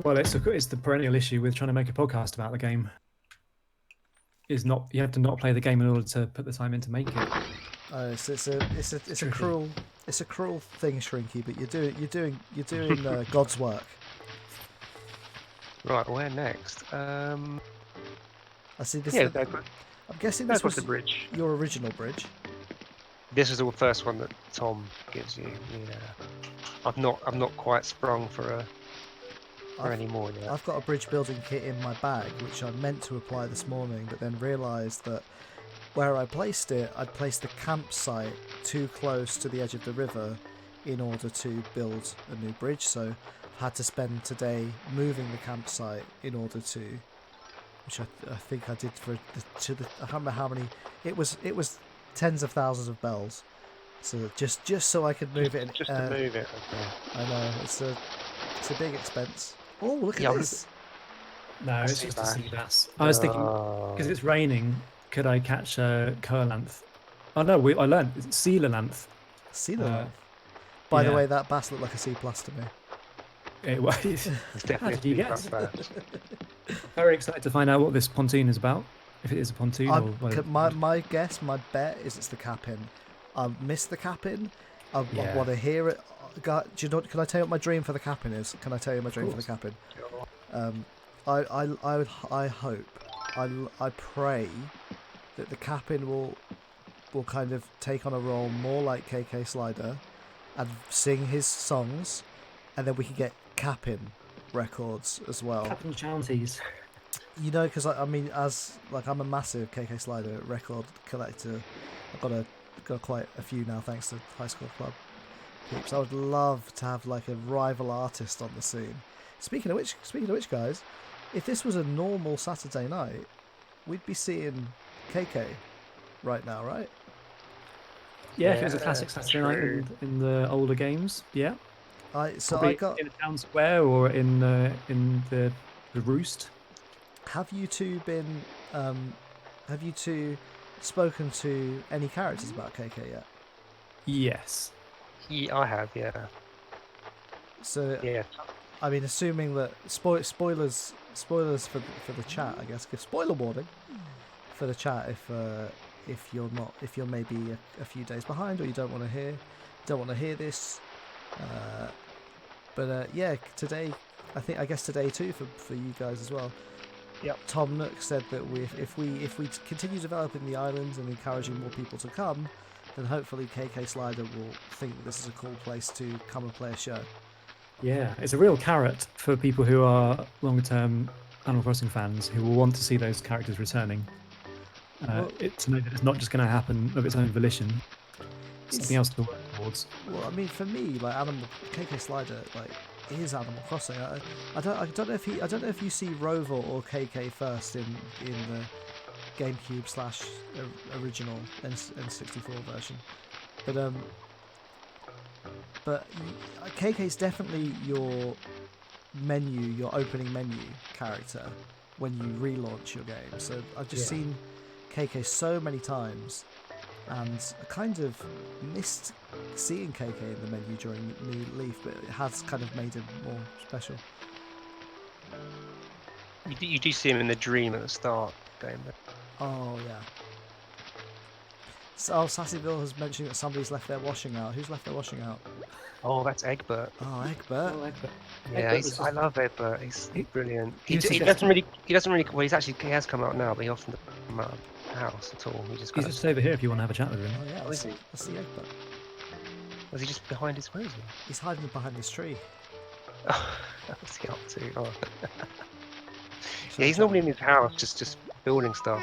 Well, it's the perennial issue with trying to make a podcast about the game. You have to not play the game in order to put the time in to make it. It's a cruel thing, Shrinky, but you're doing God's work. Right, where next? I see this. Yeah, I'm guessing that this was was the bridge. your original bridge. This is the first one that Tom gives you. Yeah, I've not quite sprung for any more yet. I've got a bridge building kit in my bag, which I meant to apply this morning, but then realised that where I placed it, I'd placed the campsite too close to the edge of the river in order to build a new bridge. So I've had to spend today moving the campsite in order to, which I think I did I can't remember how many. It was tens of thousands of bells. So just so I could move it. Just to move it. Okay. I know it's a big expense. Oh, look at this! No, it's just a sea bass. I was thinking, because it's raining, could I catch a curlanth? Oh no, I learned it's sealanth. Sealanth. By the way, that bass looked like a C+ to me. It was. It's How definitely did you a guess? bass. Very excited to find out what this pontoon is about. If it is a pontoon or whatever. My guess, my bet is it's the cap-in. I missed the cap-in. I want to hear it do you know? Can I tell you what my dream for the Capin is? Can I tell you my dream for the Capin? I hope, I pray that the Capin will kind of take on a role more like KK Slider, and sing his songs, and then we can get Capin records as well. Captain Shanties. You know, because I mean, as like I'm a massive KK Slider record collector. I've got quite a few now, thanks to High School Club peeps. I would love to have like a rival artist on the scene. Speaking of which, guys, if this was a normal Saturday night, we'd be seeing KK right now, right? Yeah, if it was a classic Saturday night in the older games, yeah. I got in a town square or in the Roost. Have you two been? Have you two spoken to any characters about KK yet? Yes. Yeah, I have. Yeah. So Yeah. I mean, assuming that spoilers for the chat, I guess. Give spoiler warning for the chat if you're maybe a few days behind or you don't want to hear this. But yeah, today I guess today too for you guys as well. Yep. Tom Nook said that if we continue developing the islands and encouraging more people to come, then hopefully KK Slider will think that this is a cool place to come and play a show. Yeah, it's a real carrot for people who are longer-term Animal Crossing fans who will want to see those characters returning. To know that it's not just going to happen of its own volition. Something else to work towards. Well, I mean, for me, like KK Slider, like is Animal Crossing. I don't know if you see Rover or KK first in the GameCube / original N64 version, but KK's definitely your opening menu character when you relaunch your game. So I've just seen KK so many times, and I kind of missed seeing KK in the menu during New Leaf, but it has kind of made him more special. You do see him in the dream at the start game. Oh yeah. So Sassyville has mentioned that somebody's left their washing out. Who's left their washing out? Oh, that's Egbert. Oh, Egbert. Yeah, I love Egbert. He's brilliant. He He doesn't really. Well, he has come out now, but he often doesn't come out of the house at all. He just He's just over here if you want to have a chat with him. Oh yeah, let's see Egbert. Was he just behind his rosy? He's hiding behind this tree. What's he up to? Oh. Yeah, he's normally in his house, just building stuff.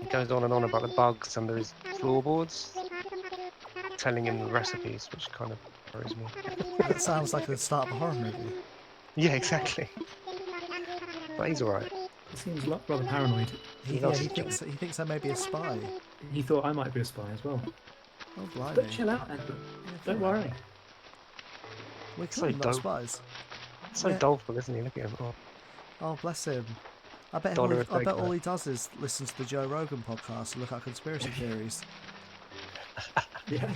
He goes on and on about the bugs under his floorboards, telling him the recipes, which kind of worries me. That sounds like the start of a horror movie. Yeah, exactly. But he's alright. He seems rather paranoid. He thinks I may be a spy. He thought I might be a spy as well. Oh, blimey. But chill out, Edward. Don't worry. We're So clearly not dope. spies. So doleful, isn't he? Look at him. Oh. Oh, bless him. I bet all he does is listen to the Joe Rogan podcast and look at conspiracy theories. Yeah.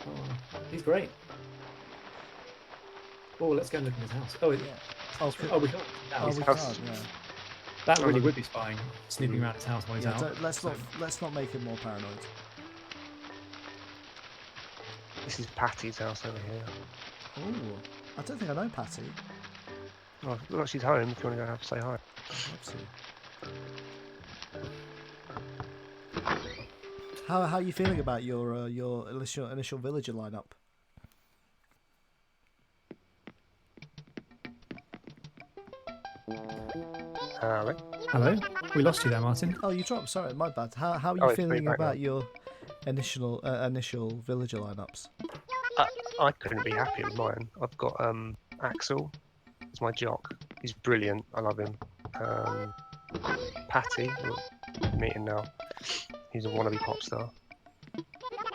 Oh, he's great. Oh, let's go and look in his house. Oh, Yeah. we can't. Oh, we house. can't, yeah. That really would be spying, snooping around his house while he's Yeah, out. let's not make him more paranoid. This is Patty's house over here. Ooh, I don't think I know Patty. Oh, look, she's home if you want to go have say hi. I'd love to. How are you feeling about your initial villager lineup? Right. Hello? We lost you there, Martin. Oh, you dropped. Sorry, my bad. How are you Oh, it's me feeling back about now. your initial villager lineups? I couldn't be happier with mine. I've got Axel. He's my jock. He's brilliant. I love him. Patty, we're meeting now. He's a wannabe pop star.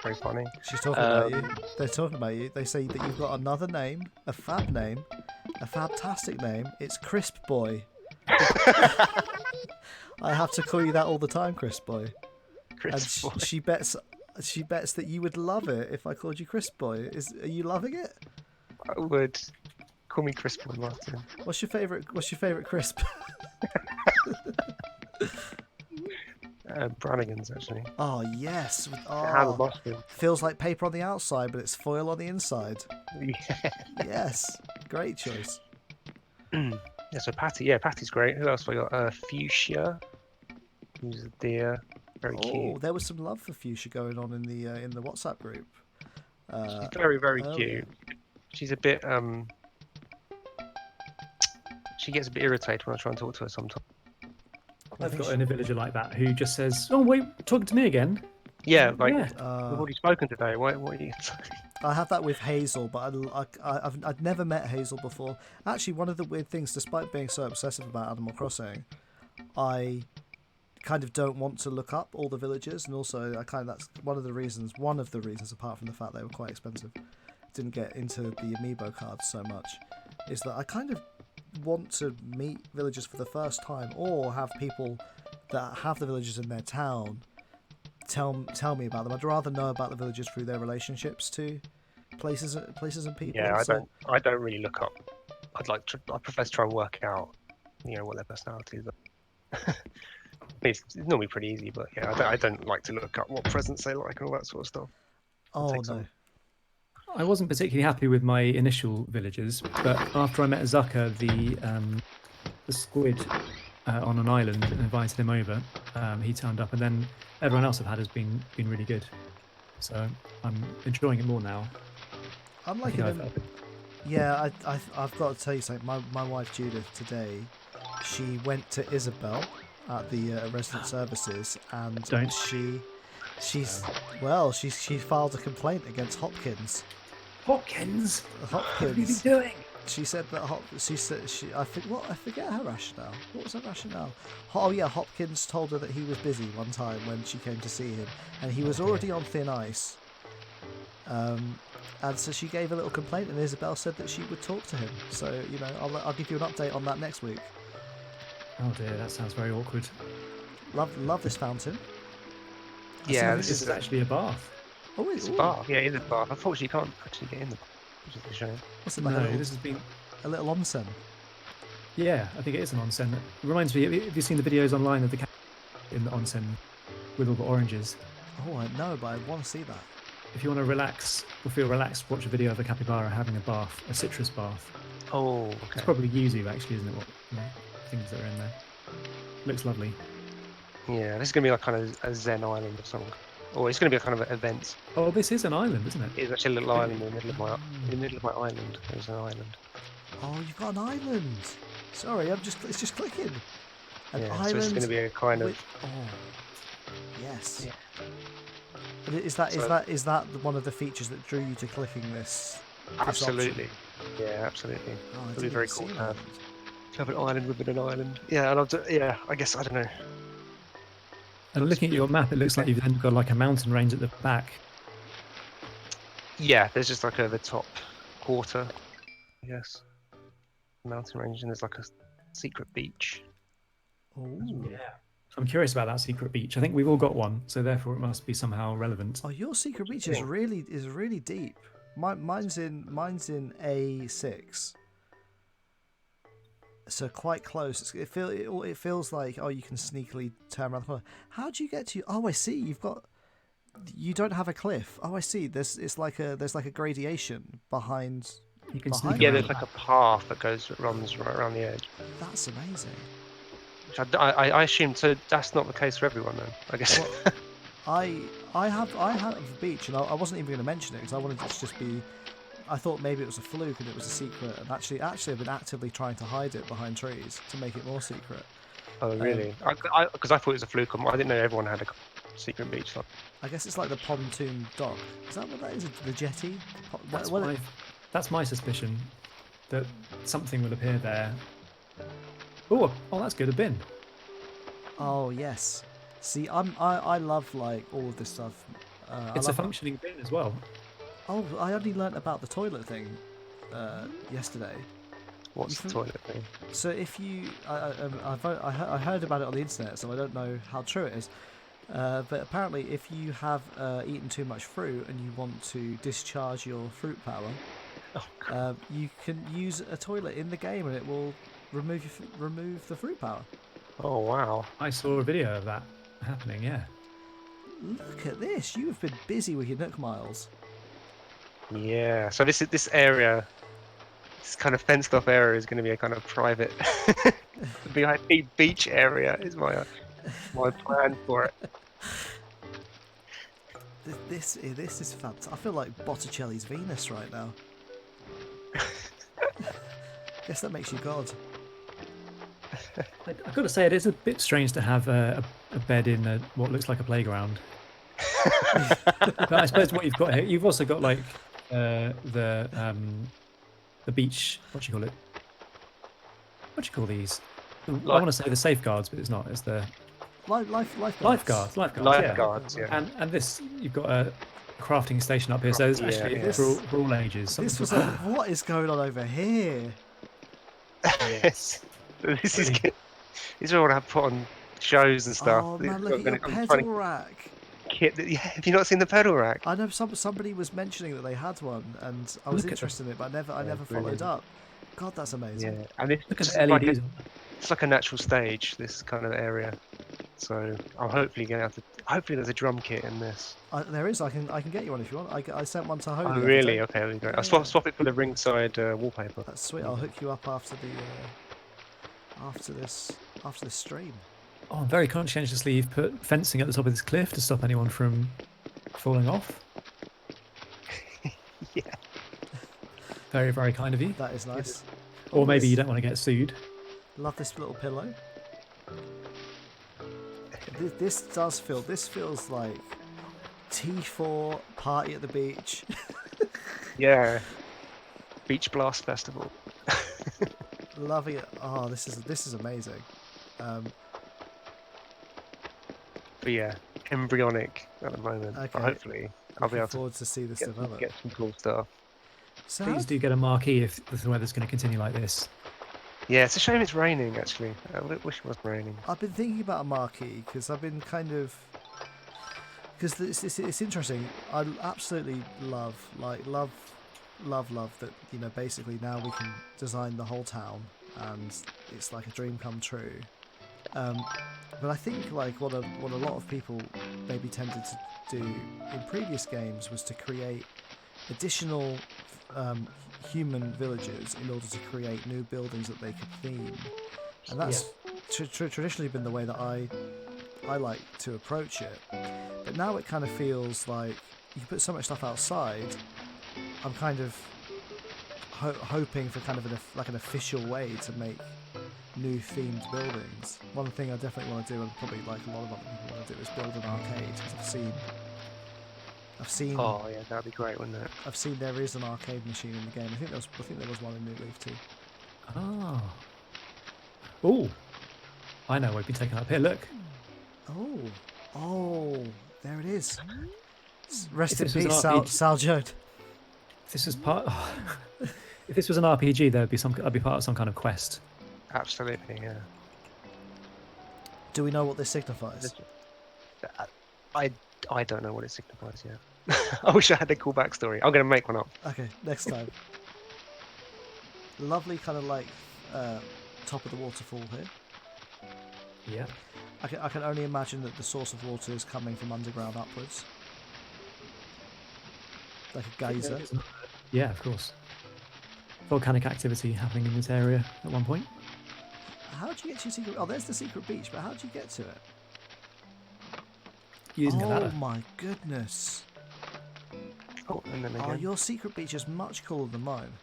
Very funny. She's talking about you. They're talking about you. They say that you've got another name, a fab name, a fantastic name. It's Crisp Boy. I have to call you that all the time, Crisp Boy. Chris And she bets that you would love it if I called you Crisp Boy. Are you loving it? I would. Call me Chris Boy Martin. What's your favorite crisp? Brannigan's actually. Oh yes. How the Oh, boss been? feels like paper on the outside, but it's foil on the inside. Yeah. Yes, great choice. Yeah, so Patty, yeah, Patty's great. Who else we got? Fuchsia, who's a deer, very Oh, cute. there was some love for fuchsia going on in the WhatsApp group. She's very, very Earlier. cute. She's a bit she gets a bit irritated when I try and talk to her sometimes. I've got a villager like that who just says, "Oh wait, talking to me again." Yeah, like Yeah. we've already spoken today. What are you? I have that with Hazel, but I've never met Hazel before. Actually, one of the weird things, despite being so obsessive about Animal Crossing, I kind of don't want to look up all the villagers, and also that's one of the reasons. One of the reasons, apart from the fact they were quite expensive, didn't get into the amiibo cards so much, is that I kind of want to meet villagers for the first time, or have people that have the villagers in their town tell me about them. I'd rather know about the villagers through their relationships to places and people. Yeah, So I don't really look up. I prefer to try and work out, what their personalities are. It's normally pretty easy, but yeah, I don't like to look up what presents they like and all that sort of stuff. oh no. I wasn't particularly happy with my initial villagers, but after I met Zucker, the squid on an island, and invited him over, he turned up, and then everyone else I've had has been really good. So I'm enjoying it more now. I'm I liking think them. Yeah, I've got to tell you something. My wife Judith today, she went to Isabel at the resident services, and Don't. she filed a complaint against Hopkins. Hopkins, what have you been Hopkins. doing? She said that I forget her rationale. What was her rationale? Oh yeah, Hopkins told her that he was busy one time when she came to see him, and he was already on thin ice. And so she gave a little complaint, and Isabel said that she would talk to him. So I'll give you an update on that next week. Oh dear, that sounds very awkward. Love this fountain. Yeah, This is actually a bath. Oh, it's a bath. Yeah, it is a bath. Unfortunately, you can't actually get in the bath, which is a shame. What's it like? No, this has been. A little onsen. Yeah, I think it is an onsen. It reminds me. Have you seen the videos online of the cat in the onsen with all the oranges? Oh, I know, but I want to see that. If you want to relax or feel relaxed, watch a video of a capybara having a bath, a citrus bath. Oh, okay. It's probably yuzu, actually, isn't it? What things that are in there. Looks lovely. Yeah, this is going to be like kind of a Zen island or something. Or it's going to be a kind of an event. Oh, this is an island, isn't it? It's actually a little island in the middle of my island. There's an island. Oh, you've got an island. Sorry, it's just clicking. An Yeah, island. so it's going to be a kind of. with, oh, yes. Yeah. And Is that one of the features that drew you to clicking this? Absolutely. Yeah, absolutely. Oh, It'll be very cool see to have. that. To have an island within an island. Yeah, and I guess I don't know. And looking at your map, it looks like you've then got like a mountain range at the back. Yeah, there's just like the top quarter, I guess. Mountain range, and there's like a secret beach. Oh. Yeah. I'm curious about that secret beach. I think we've all got one, so therefore it must be somehow relevant. Oh, your secret beach is really deep. Mine's in A6. So quite close. It feels like you can sneakily turn around the corner. How do you get to? Oh, I see. You don't have a cliff. Oh, I see. There's like a gradation behind. You can behind sneak Yeah, around there's like a path that runs right around the edge. That's amazing. Which I assume so. That's not the case for everyone, then. I guess. Well, I have a beach, and I wasn't even going to mention it because I wanted it to just be. I thought maybe it was a fluke and it was a secret, and actually I've been actively trying to hide it behind trees to make it more secret. Oh, really? Because I thought it was a fluke. I didn't know everyone had a secret beach. I guess it's like the pontoon dock. Is that what that is? The jetty? That's my suspicion, that something will appear there. Oh, that's good. A bin. Oh yes. See, I love like all of this stuff. It's a functioning bin as well. Oh, I only learnt about the toilet thing yesterday. What's the toilet thing? So if you, I heard about it on the internet, so I don't know how true it is. But apparently, if you have eaten too much fruit and you want to discharge your fruit power, you can use a toilet in the game, and it will remove the fruit power. Oh wow! I saw a video of that. happening. Yeah. Look at this. You have been busy with your Nook Miles. Yeah. So this area, this kind of fenced off area, is going to be a kind of private VIP beach area. Is my plan for it. This is fantastic. I feel like Botticelli's Venus right now. Guess that makes you God. I've got to say, it is a bit strange to have a bed in what looks like a playground. But I suppose what you've got here, you've also got like the beach. What do you call it? What do you call these? I want to say the safeguards, but it's not. It's the Lifeguards. lifeguards. Lifeguards, yeah. And this, you've got a crafting station up here, so it's actually Yeah. for all ages. This was what is going on over here? Yes. This is good. These are all I put on shows and stuff. Oh These man, are look at gonna your come pedal trying to rack. Yeah, have you not seen the pedal rack? I know somebody was mentioning that they had one, and I was Look at interested in it, but I never followed brilliant. up. God, that's amazing. Yeah, and it's Look at just the like LEDs. it's like a natural stage. This kind of area. So I'm hopefully going to have to. Hopefully there's a drum kit in this. There is. I can get you one if you want. I sent one to Ho. Oh the other really? day. Okay, there we go. Yeah, I'll swap it for the ringside wallpaper. That's sweet. I'll hook you up after the after this stream. Oh, very conscientiously, you've put fencing at the top of this cliff to stop anyone from falling off. Yeah. Very, very kind of you. That is nice. Or maybe you don't want to get sued. Love this little pillow. This does feel. This feels like T4 party at the beach. Yeah. Beach Blast Festival. Loving it. Oh, this is amazing. But yeah, embryonic at the moment. Okay. But hopefully I'll be Looking able to forward to see this develop. get some cool stuff. So Please do get a marquee if the weather's going to continue like this. Yeah, it's a shame it's raining actually. I wish it wasn't raining. I've been thinking about a marquee because I've been kind of because it's interesting. I absolutely love that basically now we can design the whole town and it's like a dream come true. But I think like what a lot of people maybe tended to do in previous games was to create additional human villages in order to create new buildings that they could theme, and that's traditionally been the way that I like to approach it. But now it kind of feels like you put so much stuff outside. I'm kind of hoping for kind of an official way to make new themed buildings. One thing I definitely want to do, and probably like a lot of other people want to do, is build an arcade. Because I've seen. Oh yeah, that'd be great, wouldn't it? I've seen there is an arcade machine in the game. I think there was one in New Leaf too. Ah. Oh. I know we've been taken up here. Look. Oh, there it is. Rest in If this was peace, an RPG Sal Jode. If this was part. If this was an RPG, I'd be part of some kind of quest. Absolutely, yeah. Do we know what this signifies? I don't know what it signifies yet. I wish I had a cool backstory. I'm going to make one up. Okay, next time. Lovely kind of like top of the waterfall here. Yeah. I can only imagine that the source of water is coming from underground upwards. Like a geyser. Yeah, of course. Volcanic activity happening in this area at one point. How do you get to your secret... Oh, there's the secret beach, but how do you get to it? Using a ladder. Oh my goodness. Oh, and then Oh, again. your secret beach is much cooler than mine.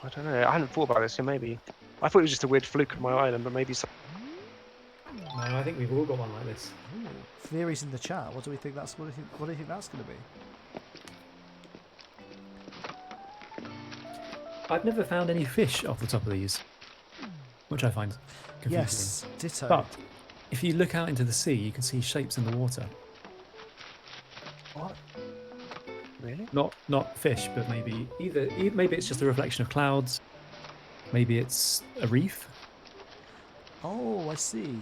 I don't know. I hadn't thought about this, so maybe. I thought it was just a weird fluke of my island, but maybe some. No, I think we've all got one like this. Ooh. Theories in the chat. What do we think that's? What do you think that's going to be? I've never found any fish off the top of these, which I find confusing. Yes, ditto. But if you look out into the sea, you can see shapes in the water. What? Really? Not fish, but maybe maybe it's just a reflection of clouds. Maybe it's a reef. Oh, I see.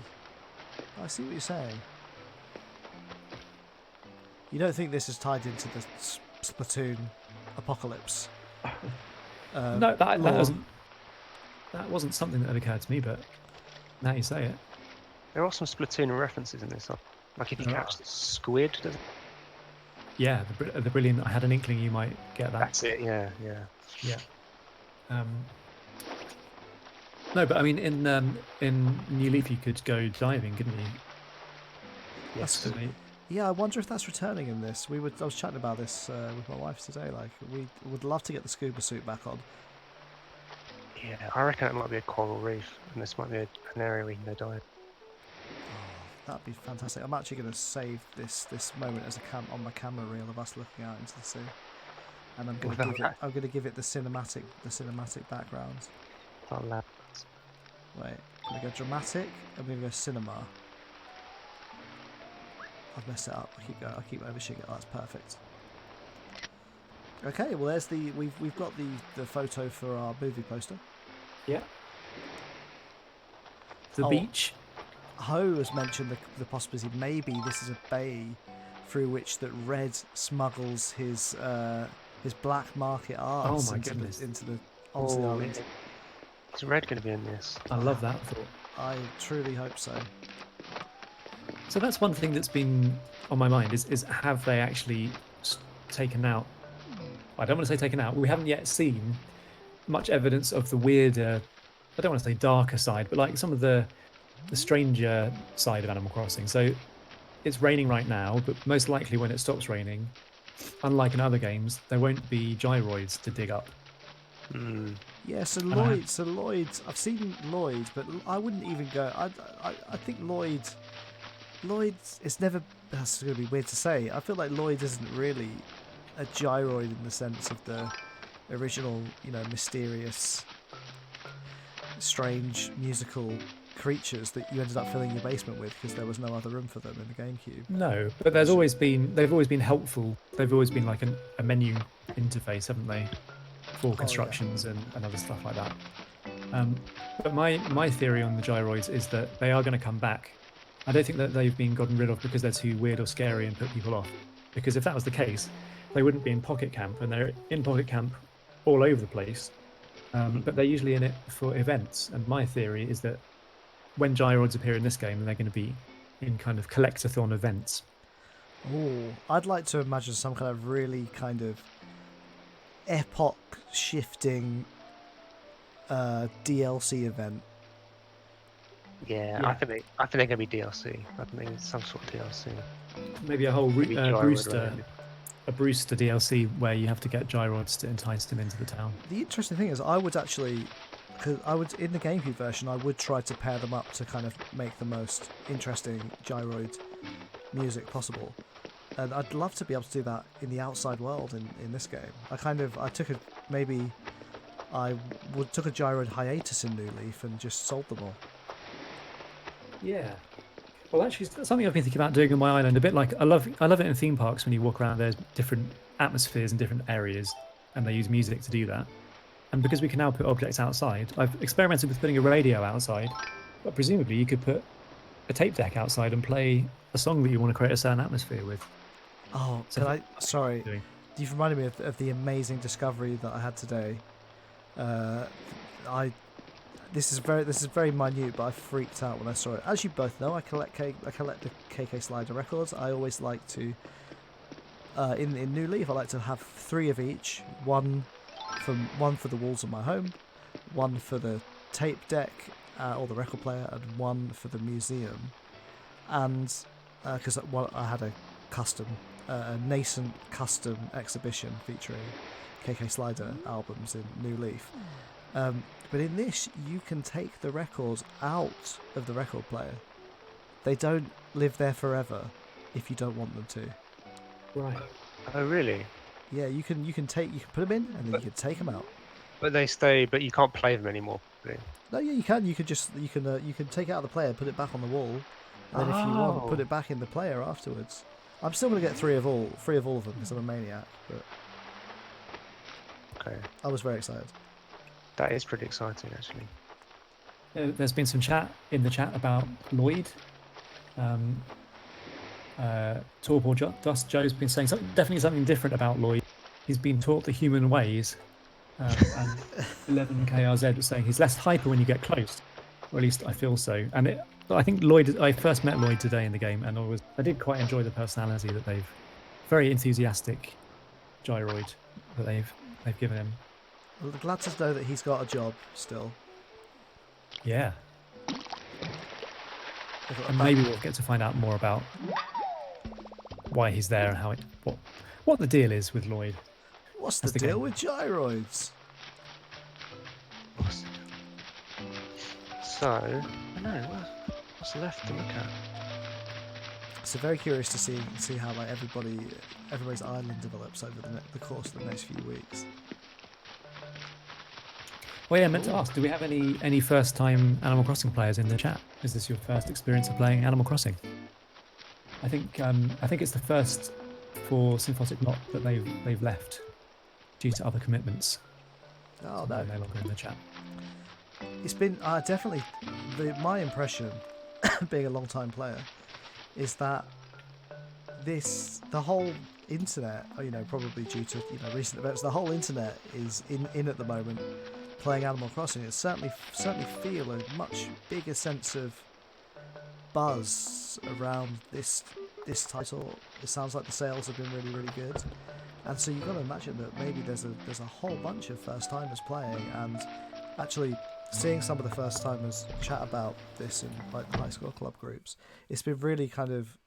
I see what you're saying. You don't think this is tied into the Splatoon apocalypse? No, that wasn't something that had occurred to me, but Now you say it. There are some Splatoon references in this. Like if you There catch are. the squid, does it? Yeah, the brilliant. I had an inkling you might get that. That's it. Yeah. Yeah. No, but I mean, in New Leaf, you could go diving, couldn't you? Yes. So Yeah, I wonder if that's returning in this. I was chatting about this with my wife today. Like, we would love to get the scuba suit back on. Yeah, I reckon it might be a coral reef, and this might be an area where you can go dive. Oh, that'd be fantastic. I'm actually going to save this moment as on my camera reel of us looking out into the sea, and I'm going to give it the cinematic background. Not loud. Wait, I'm going to go dramatic. I'm going to go cinema. I've messed it up. I keep overshooting it. Oh, that's perfect. Okay, well there's we've got the photo for our movie poster. yeah. The Oh. beach. Ho has mentioned the possibility maybe this is a bay through which that Red smuggles his black market arts my into goodness. onto the island. Is Red going to be in this? I love that thought. I truly hope so. So that's one thing that's been on my mind is have they actually taken out? I don't want to say taken out. We haven't yet seen much evidence of the weirder. I don't want to say darker side, but like some of the stranger side of Animal Crossing. So it's raining right now, but most likely when it stops raining, unlike in other games, there won't be gyroids to dig up. Yeah, so Lloyd. I've seen Lloyd, but I wouldn't even go. I think Lloyd. It's never. That's going to be weird to say. I feel like Lloyd isn't really a gyroid in the sense of the original, mysterious, strange musical creatures that you ended up filling your basement with because there was no other room for them in the GameCube. No, but they've always been helpful. They've always been like a menu interface, haven't they, for constructions and other stuff like that. But my theory on the gyroids is that they are going to come back. I don't think that they've been gotten rid of because they're too weird or scary and put people off. Because if that was the case, they wouldn't be in Pocket Camp, and they're in Pocket Camp all over the place. But they're usually in it for events. And my theory is that when gyroids appear in this game, they're going to be in kind of collectathon events. Oh, I'd like to imagine some kind of really kind of epoch-shifting DLC event. Yeah, I think they're going to be DLC. I think it's some sort of DLC. Maybe a whole Maybe gyroid Brewster DLC where you have to get gyroids to entice them into the town. The interesting thing is, I would actually, because in the GameCube version, I would try to pair them up to kind of make the most interesting gyroid music possible, and I'd love to be able to do that in the outside world in this game. I took a gyroid hiatus in New Leaf and just sold them all. Yeah. Well, actually, it's something I've been thinking about doing on my island. A bit like I love it in theme parks when you walk around. There's different atmospheres and different areas, and they use music to do that. And because we can now put objects outside, I've experimented with putting a radio outside, but presumably you could put a tape deck outside and play a song that you want to create a certain atmosphere with. Oh, sorry. You've reminded me of the amazing discovery that I had today. This is very minute, but I freaked out when I saw it. As you both know, I collect the KK Slider records. I always like to, in New Leaf, I like to have 3 of each. One for the walls of my home, one for the tape deck or the record player, and one for the museum. And because I had a nascent custom exhibition featuring KK Slider albums in New Leaf. But in this, you can take the records out of the record player. They don't live there forever if you don't want them to. Right. Oh, really? Yeah, you can put them in and then you can take them out. But they stay. But you can't play them anymore. Really. No, yeah, you can. You can take it out of the player, put it back on the wall, and then if you want, put it back in the player afterwards. I'm still gonna get three of all of them because I'm a maniac. But okay, I was very excited. That is pretty exciting, actually. There's been some chat in the chat about Lloyd. Torpor Dust Joe's been saying definitely something different about Lloyd. He's been taught the human ways. And 11KRZ was saying he's less hyper when you get close. or at least I feel so. And I think Lloyd. I first met Lloyd today in the game, and I did quite enjoy the personality that they've, very enthusiastic, gyroid that they've given him. Well, glad to know that he's got a job still. Yeah. And maybe we'll get to find out more about why he's there and how what the deal is with Lloyd. What's the deal with gyroids? So, I don't know, what's left to look at? So very curious to see how like everybody's island develops over the course of the next few weeks. Well, yeah, I meant to ask, do we have any first-time Animal Crossing players in the chat? Is this your first experience of playing Animal Crossing? I think it's the first for Symphotic Knot that they've left due to other commitments. Oh So no, they're no longer in the chat. it's been definitely my impression, being a long-time player, is that the whole internet, probably due to recent events, the whole internet is in at the moment playing Animal Crossing. It certainly feel a much bigger sense of buzz around this title. It sounds like the sales have been really, really good, and so you've got to imagine that maybe there's a whole bunch of first timers playing, and actually seeing some of the first timers chat about this in like the High Score Club groups, it's been really kind of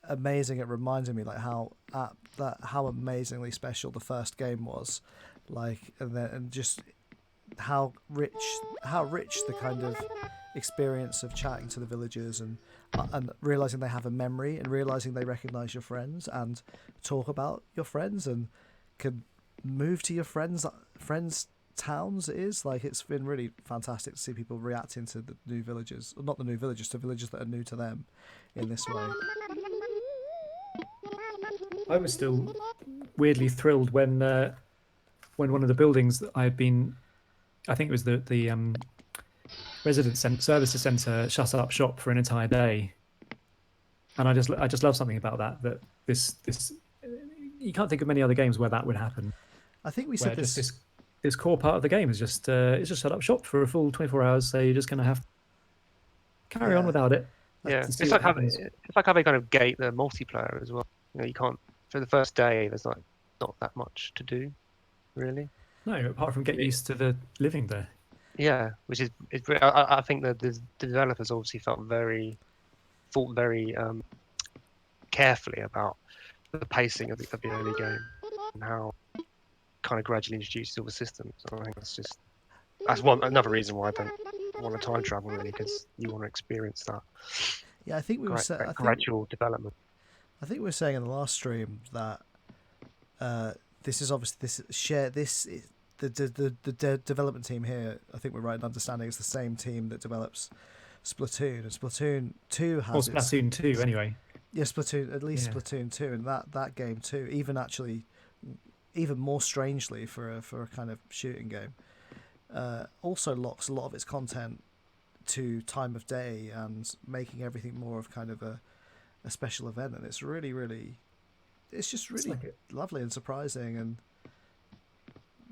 amazing. It reminded me like how amazingly special the first game was, like, and just how rich the kind of experience of chatting to the villagers and realizing they have a memory and realizing they recognize your friends and talk about your friends and can move to your friends towns. It's been really fantastic to see people reacting to the new villagers, not the new villagers, to villagers that are new to them in this way. I was still weirdly thrilled when one of the buildings that I think it was the residence services centre shut up shop for an entire day, and I just love something about that this you can't think of many other games where that would happen. I think we said this core part of the game is just it's just shut up shop for a full 24 hours, so you're just going to have to carry on without it. Yeah, it's like how they kind of gate the multiplayer as well. You can't, for the first day there's not that much to do, really. No, apart from get used to the living there. Yeah, which is I think that the developers obviously thought very carefully about the pacing of the early game and how kind of gradually introduced all the systems. I think that's another reason why I don't want to time travel, really, because you want to experience that. Yeah, I think we were gradual development. I think we were saying in the last stream that this is obviously the development team here. I think we're right in understanding it's the same team that develops Splatoon, and Splatoon 2 has Splatoon 2 anyway. Yeah, Splatoon 2, and that game too, even more strangely for a kind of shooting game, also locks a lot of its content to time of day and making everything more of kind of a special event, and it's just really lovely and surprising, and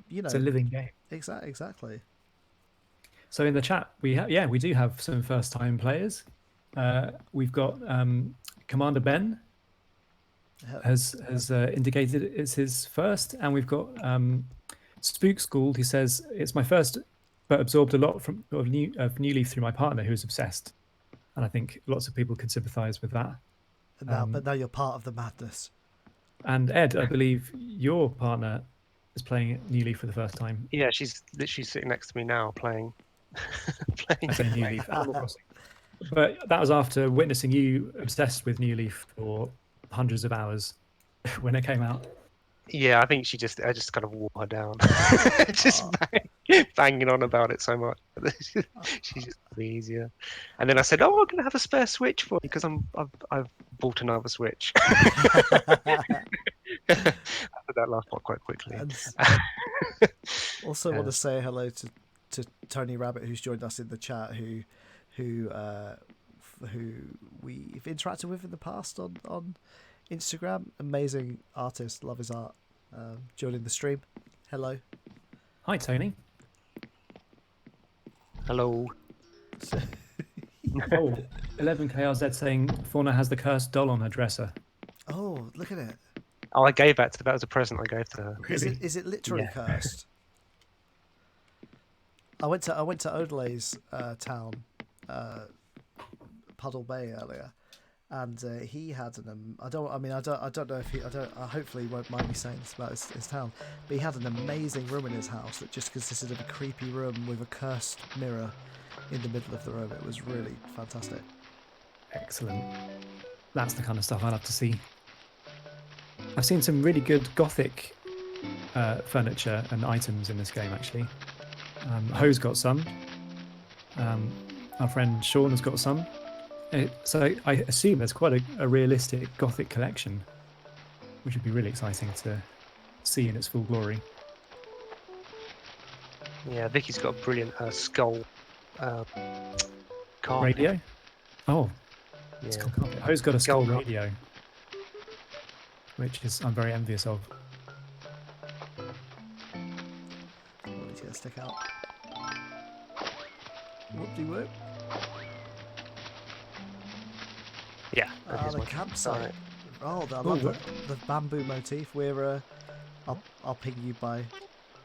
it's a living game. Exactly. So in the chat we do have some first time players. We've got Commander Ben has indicated it's his first, and we've got Spook School, who says it's my first, but absorbed a lot of New Leaf through my partner, who's obsessed, and I think lots of people can sympathise with that. But now you're part of the madness. And Ed, I believe your partner is playing New Leaf for the first time. Yeah, she's literally sitting next to me now playing. I say New Leaf, Animal Crossing. But that was after witnessing you obsessed with New Leaf for hundreds of hours when it came out. Yeah, I think I just kind of wore her down, just banging on about it so much. She's just easier. And then I said, "Oh, I'm gonna have a spare Switch for you because I've bought another Switch." That last part quite quickly. Also, want to say hello to Tony Rabbit, who's joined us in the chat, who we've interacted with in the past on Instagram. Amazing artist, love his art. Joining the stream. Hello. Hi, Tony. Hello. Oh, 11KRZ saying Fauna has the cursed doll on her dresser. Oh, look at it. Oh, I gave that was a present I gave to her. Is it literally Yeah. cursed? I went to Odeley's town, Puddle Bay earlier, and he had I don't know if he. Hopefully, he won't mind me saying this about his town. But he had an amazing room in his house that just consisted of a creepy room with a cursed mirror in the middle of the room. It was really fantastic. Excellent. That's the kind of stuff I love to see. I've seen some really good gothic furniture and items in this game, actually. Ho's got some. Our friend Sean has got some. So I assume there's quite a realistic gothic collection, which would be really exciting to see in its full glory. Yeah, Vicky's got a brilliant skull carpet. Radio? Oh, Yeah. skull carpet. Ho's got a skull Skull radio, which I'm very envious of. What did you stick out? Whoop-de-whoop. Yeah. that is The my- campsite. Oh, I Ooh, love the bamboo motif. We're I'll ping you by.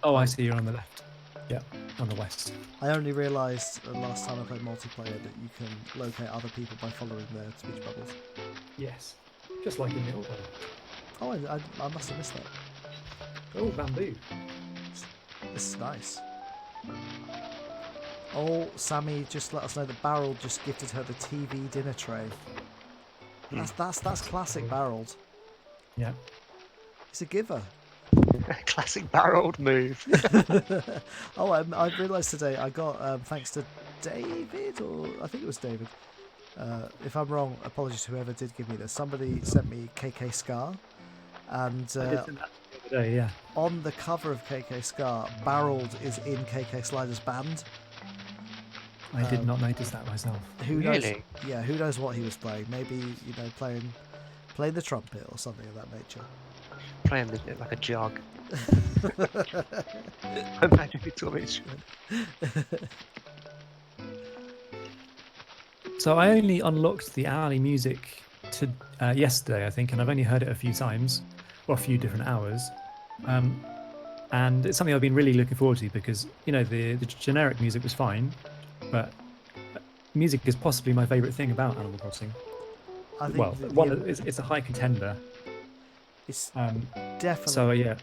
Oh, I see you're on the left. Yeah, on the west. I only realised last time I played multiplayer that you can locate other people by following their speech bubbles. Yes, just like in the old one. Oh, I must have missed that. Oh, bamboo. This is nice. Oh, Sammy just let us know that Barrel just gifted her the TV dinner tray. That's classic Barreled. Yeah. He's a giver. Classic barreled move. Oh, I realised today I got thanks to David, or I think it was David. If I'm wrong, apologies to whoever did give me this. Somebody sent me KK Scar, and I did send that the other day, yeah. on the cover of KK Scar, Barreled is in KK Slider's band. I did not notice that myself. Who knows? Really? Yeah, who knows what he was playing? Maybe playing the trumpet or something of that nature. Playing like a jug. Imagine it's all instrument. So I only unlocked the alley music to yesterday, I think, and I've only heard it a few times, or a few different hours. And it's something I've been really looking forward to because, the generic music was fine, but music is possibly my favourite thing about Animal Crossing. I think Well, it's a high contender. it's So definitely. yeah,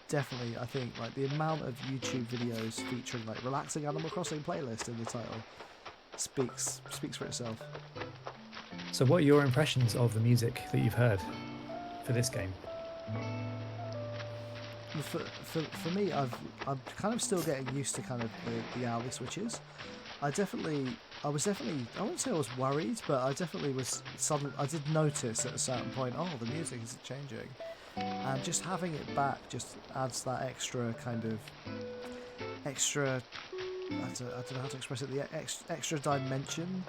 Definitely, I think like the amount of YouTube videos featuring like relaxing Animal Crossing playlist in the title speaks for itself. so what are your impressions of the music that you've heard for this game? For me, I'm kind of still getting used to kind of the alley switches. I wouldn't say I was worried, but I definitely was I did notice at a certain point, oh, the music is changing. And just having it back just adds that extra, I don't know how to express it, the extra dimension.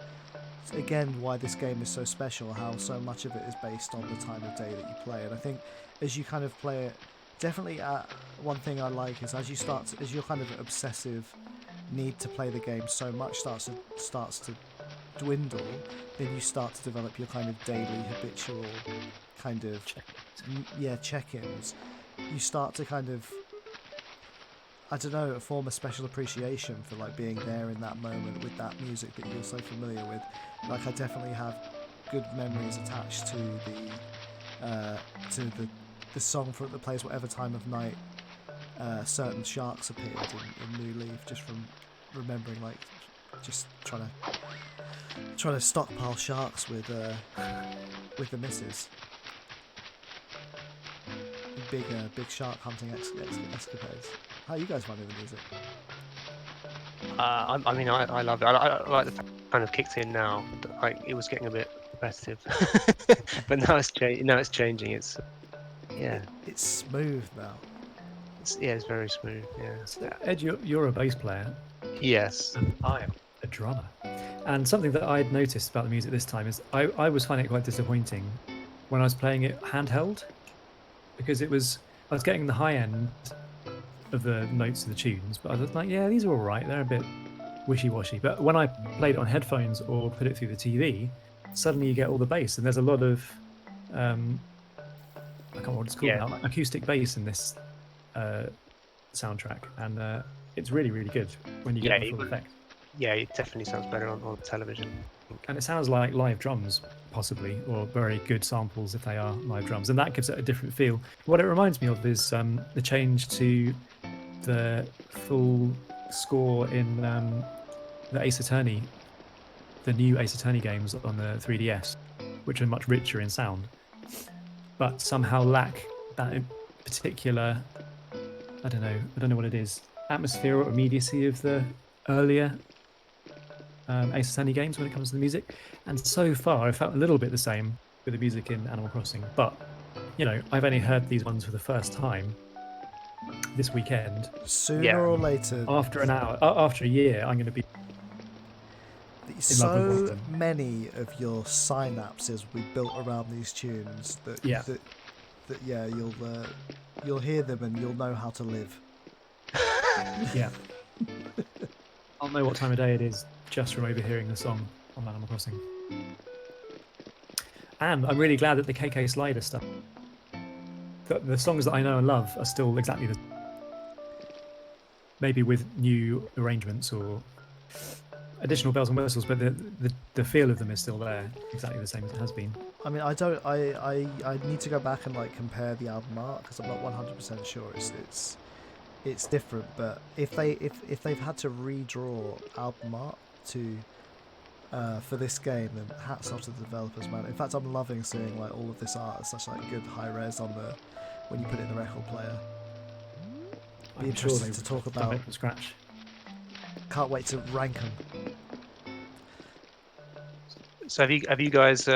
Again, why this game is so special, how so much of it is based on the time of day that you play. And I think as you kind of play it, definitely one thing I like is as your kind of obsessive need to play the game so much starts to dwindle, then you start to develop your kind of daily habitual kind of check-ins. You start to kind of, I don't know, form a special appreciation for like being there in that moment with that music that you're so familiar with. Like I definitely have good memories attached to the song that plays whatever time of night certain sharks appeared in New Leaf, just from remembering like just trying to stockpile sharks with the missus. Big shark hunting escapades. How are you guys finding the music? I love it. I like the fact it kind of kicked in now. Like it was getting a bit repetitive, but now it's changing. It's It's smooth now. it's very smooth. Yeah. So, Ed, you're a bass player. Yes. I am a drummer. And something that I'd noticed about the music this time is I was finding it quite disappointing when I was playing it handheld, because I was getting the high end of the notes of the tunes, but I was like, yeah, these are all right. They're a bit wishy-washy. But when I played it on headphones or put it through the TV, suddenly you get all the bass, and there's a lot of I can't remember what it's called Yeah. now, acoustic bass in this soundtrack, and it's really, really good when you Yeah, get the full effect. Yeah, it definitely sounds better on television. And it sounds like live drums, possibly, or very good samples if they are live drums, and that gives it a different feel. What it reminds me of is the change to the full score in the Ace Attorney, the new Ace Attorney games on the 3DS, which are much richer in sound, but somehow lack that particular, I don't know what it is, atmosphere or immediacy of the earlier Ace Attorney games when it comes to the music. And so far, I felt a little bit the same with the music in Animal Crossing. But, I've only heard these ones for the first time this weekend. Sooner or later, After an hour, after a year, I'm going to be in love with so them. many of your synapses we built around these tunes that you'll hear them and you'll know how to live. Yeah. I'll know what time of day it is just from overhearing the song on Animal Crossing. And I'm really glad that the KK Slider stuff, the songs that I know and love are still exactly the maybe with new arrangements or additional bells and whistles, but the feel of them is still there, exactly the same as it has been. I mean, I need to go back and compare the album art because I'm not 100% sure it's different. But if they've had to redraw album art for this game, then hats off to the developers, man. In fact, I'm loving seeing all of this art at such good high res when you put it in the record player. Be interested to talk about it from scratch. Can't wait to rank them. So have you guys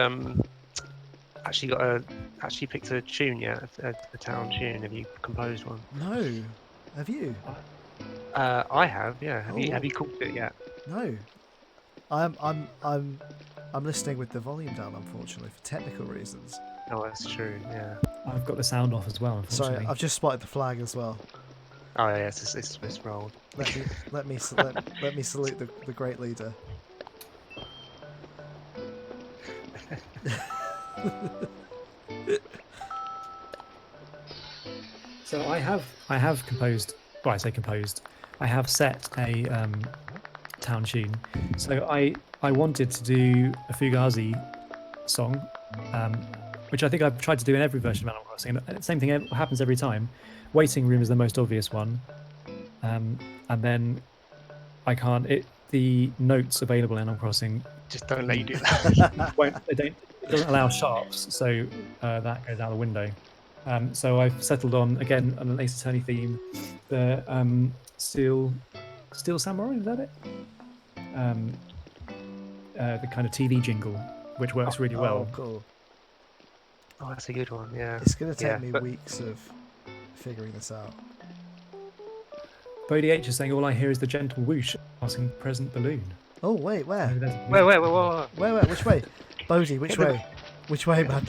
actually picked a tune yet? A town tune? Have you composed one? No, have you? I have. Yeah. Have Oh. you cooked it yet? No, I'm listening with the volume down, unfortunately, for technical reasons. Oh, that's true. Yeah. I've got the sound off as well, unfortunately. Sorry, I've just spotted the flag as well. Oh yeah, it's rolled. Let me salute the great leader. So I have composed. Well, I say composed. I have set a town tune. So I wanted to do a Fugazi song, which I think I've tried to do in every version of Animal Crossing. And the same thing happens every time. Waiting Room is the most obvious one, and then I can't. The notes available in Animal Crossing Just don't let you do that. it doesn't allow sharps, so that goes out the window. So I've settled on again an Ace Attorney theme, the Steel Samurai, is that it? The kind of TV jingle, which works really well. Oh, cool. Oh, that's a good one. Yeah. It's going to take me but- weeks of figuring this out. Bodhi H is saying all I hear is the gentle whoosh passing present balloon. Oh, wait, where? Wait. Which way? Bodhi, which way? Which way, man?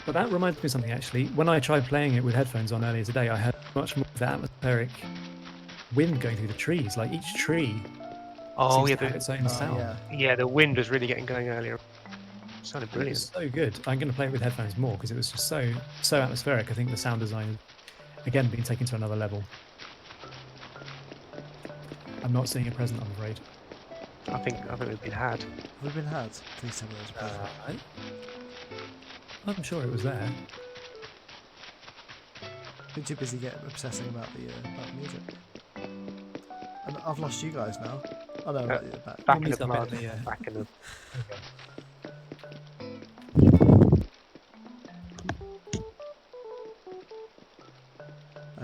But that reminds me of something actually. When I tried playing it with headphones on earlier today, I heard much more of the atmospheric wind going through the trees. Like each tree Oh seems yeah, to have its own sound. Yeah. yeah. The wind was really getting going earlier. It sounded It brilliant. was so good. I'm going to play it with headphones more because it was just so atmospheric. I think the sound design has again been taken to another level. I'm not seeing a present, I'm afraid. I think we've been had. Have we been had? Please tell me there's a present. I'm sure it was there. Been too busy obsessing about the music. And I've lost you guys now. Oh no, back. Back We'll in meet the up blood. in the, Back in the. Okay.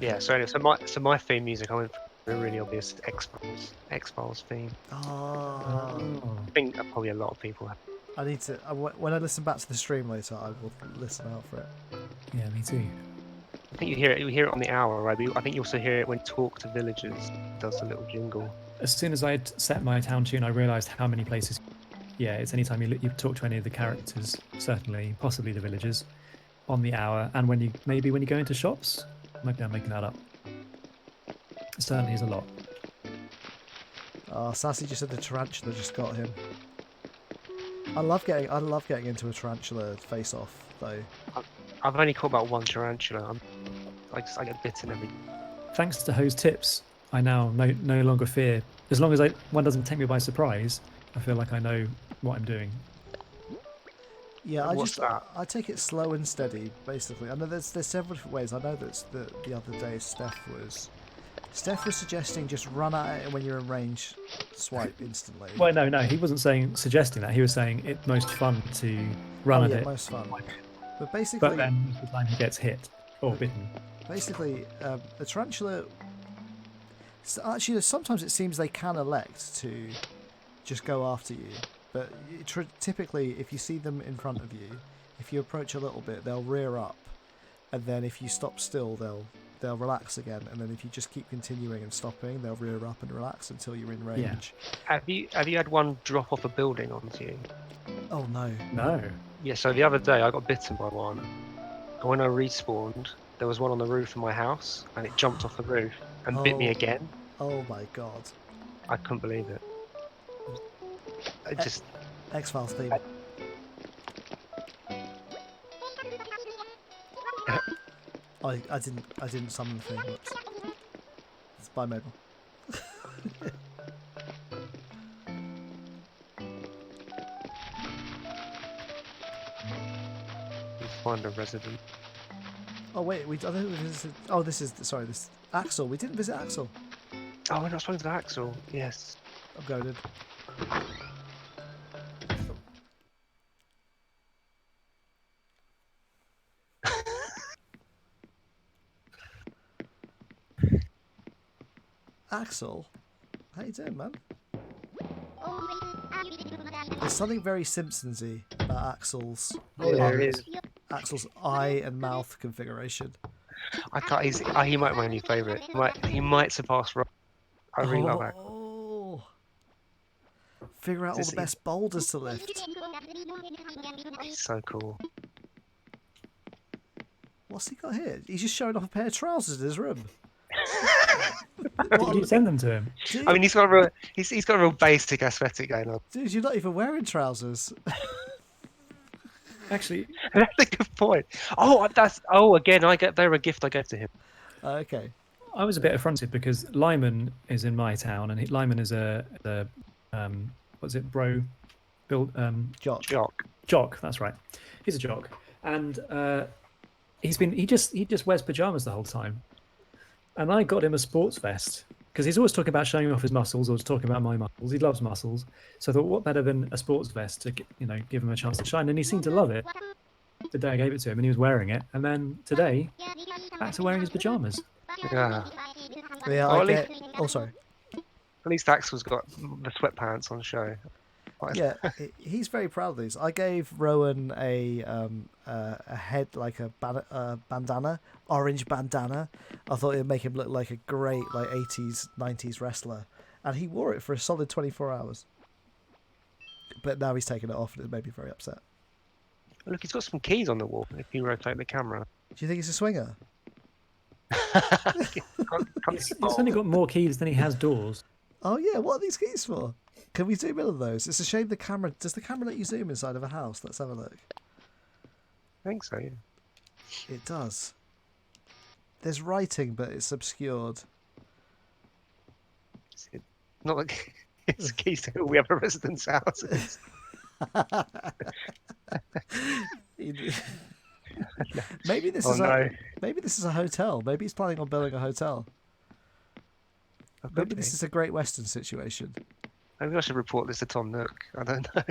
Yeah. So my theme music, I went for a really obvious X-Files theme. Oh, I think probably a lot of people have. I need to. When I listen back to the stream later, I will listen out for it. Yeah, me too. I think you hear it on the hour, right? But I think you also hear it when Talk to Villagers does a little jingle. As soon as I'd set my town tune, I realised how many places. Yeah, it's anytime you talk to any of the characters, certainly, possibly the villagers, on the hour, and when you go into shops. Maybe I'm making that up. It certainly is a lot. Oh, Sassy just said the tarantula just got him. I love getting into a tarantula face off though. I've only caught about one tarantula. I get bitten every. Thanks to Ho's tips, I now no longer fear. As long as one doesn't take me by surprise, I feel like I know what I'm doing. Yeah, And what's that? I take it slow and steady, basically. I know there's several different ways. I know that the other day Steph was suggesting just run at it when you're in range, swipe instantly. Well, no, he wasn't suggesting that. He was saying it's most fun to run at it. Most fun. But basically, But then most of the time he gets hit or bitten. Basically, a tarantula. Actually, sometimes it seems they can elect to just go after you, but typically, if you see them in front of you, if you approach a little bit, they'll rear up, and then if you stop still, they'll relax again, and then if you just keep continuing and stopping, they'll rear up and relax until you're in range. Yeah. Have you had one drop off a building onto you? Oh no. No. Yeah. So the other day I got bitten by one, and when I respawned, there was one on the roof of my house, and it jumped off the roof and bit me again. Oh my god. I couldn't believe it. I just. X-Files theme. I didn't summon the thing. Whoops. It's by Mabel. Find a resident. Oh wait, I think we visited. Oh, this Axel. We didn't visit Axel. Oh, we're not supposed to Axel. Yes. I'm goaded. Axel, how you doing, man? There's something very Simpsonsy about Axel's Axel's eye and mouth configuration. I can't. He might be my new favourite. He might surpass Rob. I really love Axel. Oh, figure out all the best boulders to lift. He's so cool. What's he got here? He's just showing off a pair of trousers in his room. Did you send them to him? Dude, I mean, he's got a real basic aesthetic going on. dude, you're not even wearing trousers. Actually, That's a good point. Again, they're a gift I gave to him. Okay. I was a bit affronted because Lyman is in my town, and Lyman is what's it, Jock. That's right. He's a jock, and he just wears pajamas the whole time. And I got him a sports vest because he's always talking about showing off his muscles or talking about my muscles. He loves muscles, so I thought, what better than a sports vest to give him a chance to shine? And he seemed to love it the day I gave it to him, and he was wearing it. And then today, back to wearing his pajamas. Yeah. Yeah. Oh, sorry. At least Axel's got the sweatpants on show. Yeah, he's very proud of these. I gave Rowan a head, like a bandana, orange bandana. I thought it'd make him look like a great 80s, 90s wrestler, and he wore it for a solid 24 hours. But now he's taken it off, and it made me very upset. Look, he's got some keys on the wall. If you rotate the camera, Do you think he's a swinger? He's only got more keys than he has doors. Oh yeah, what are these keys for? Can we zoom in on those? It's a shame the camera... Does the camera let you zoom inside of a house? Let's have a look. I think so. Yeah. It does. There's writing, but it's obscured. Not like it's keys to all the other residents' houses. Maybe this is a hotel. Maybe he's planning on building a hotel. Maybe this is a Great Western situation. Maybe I should report this to Tom Nook. I don't know.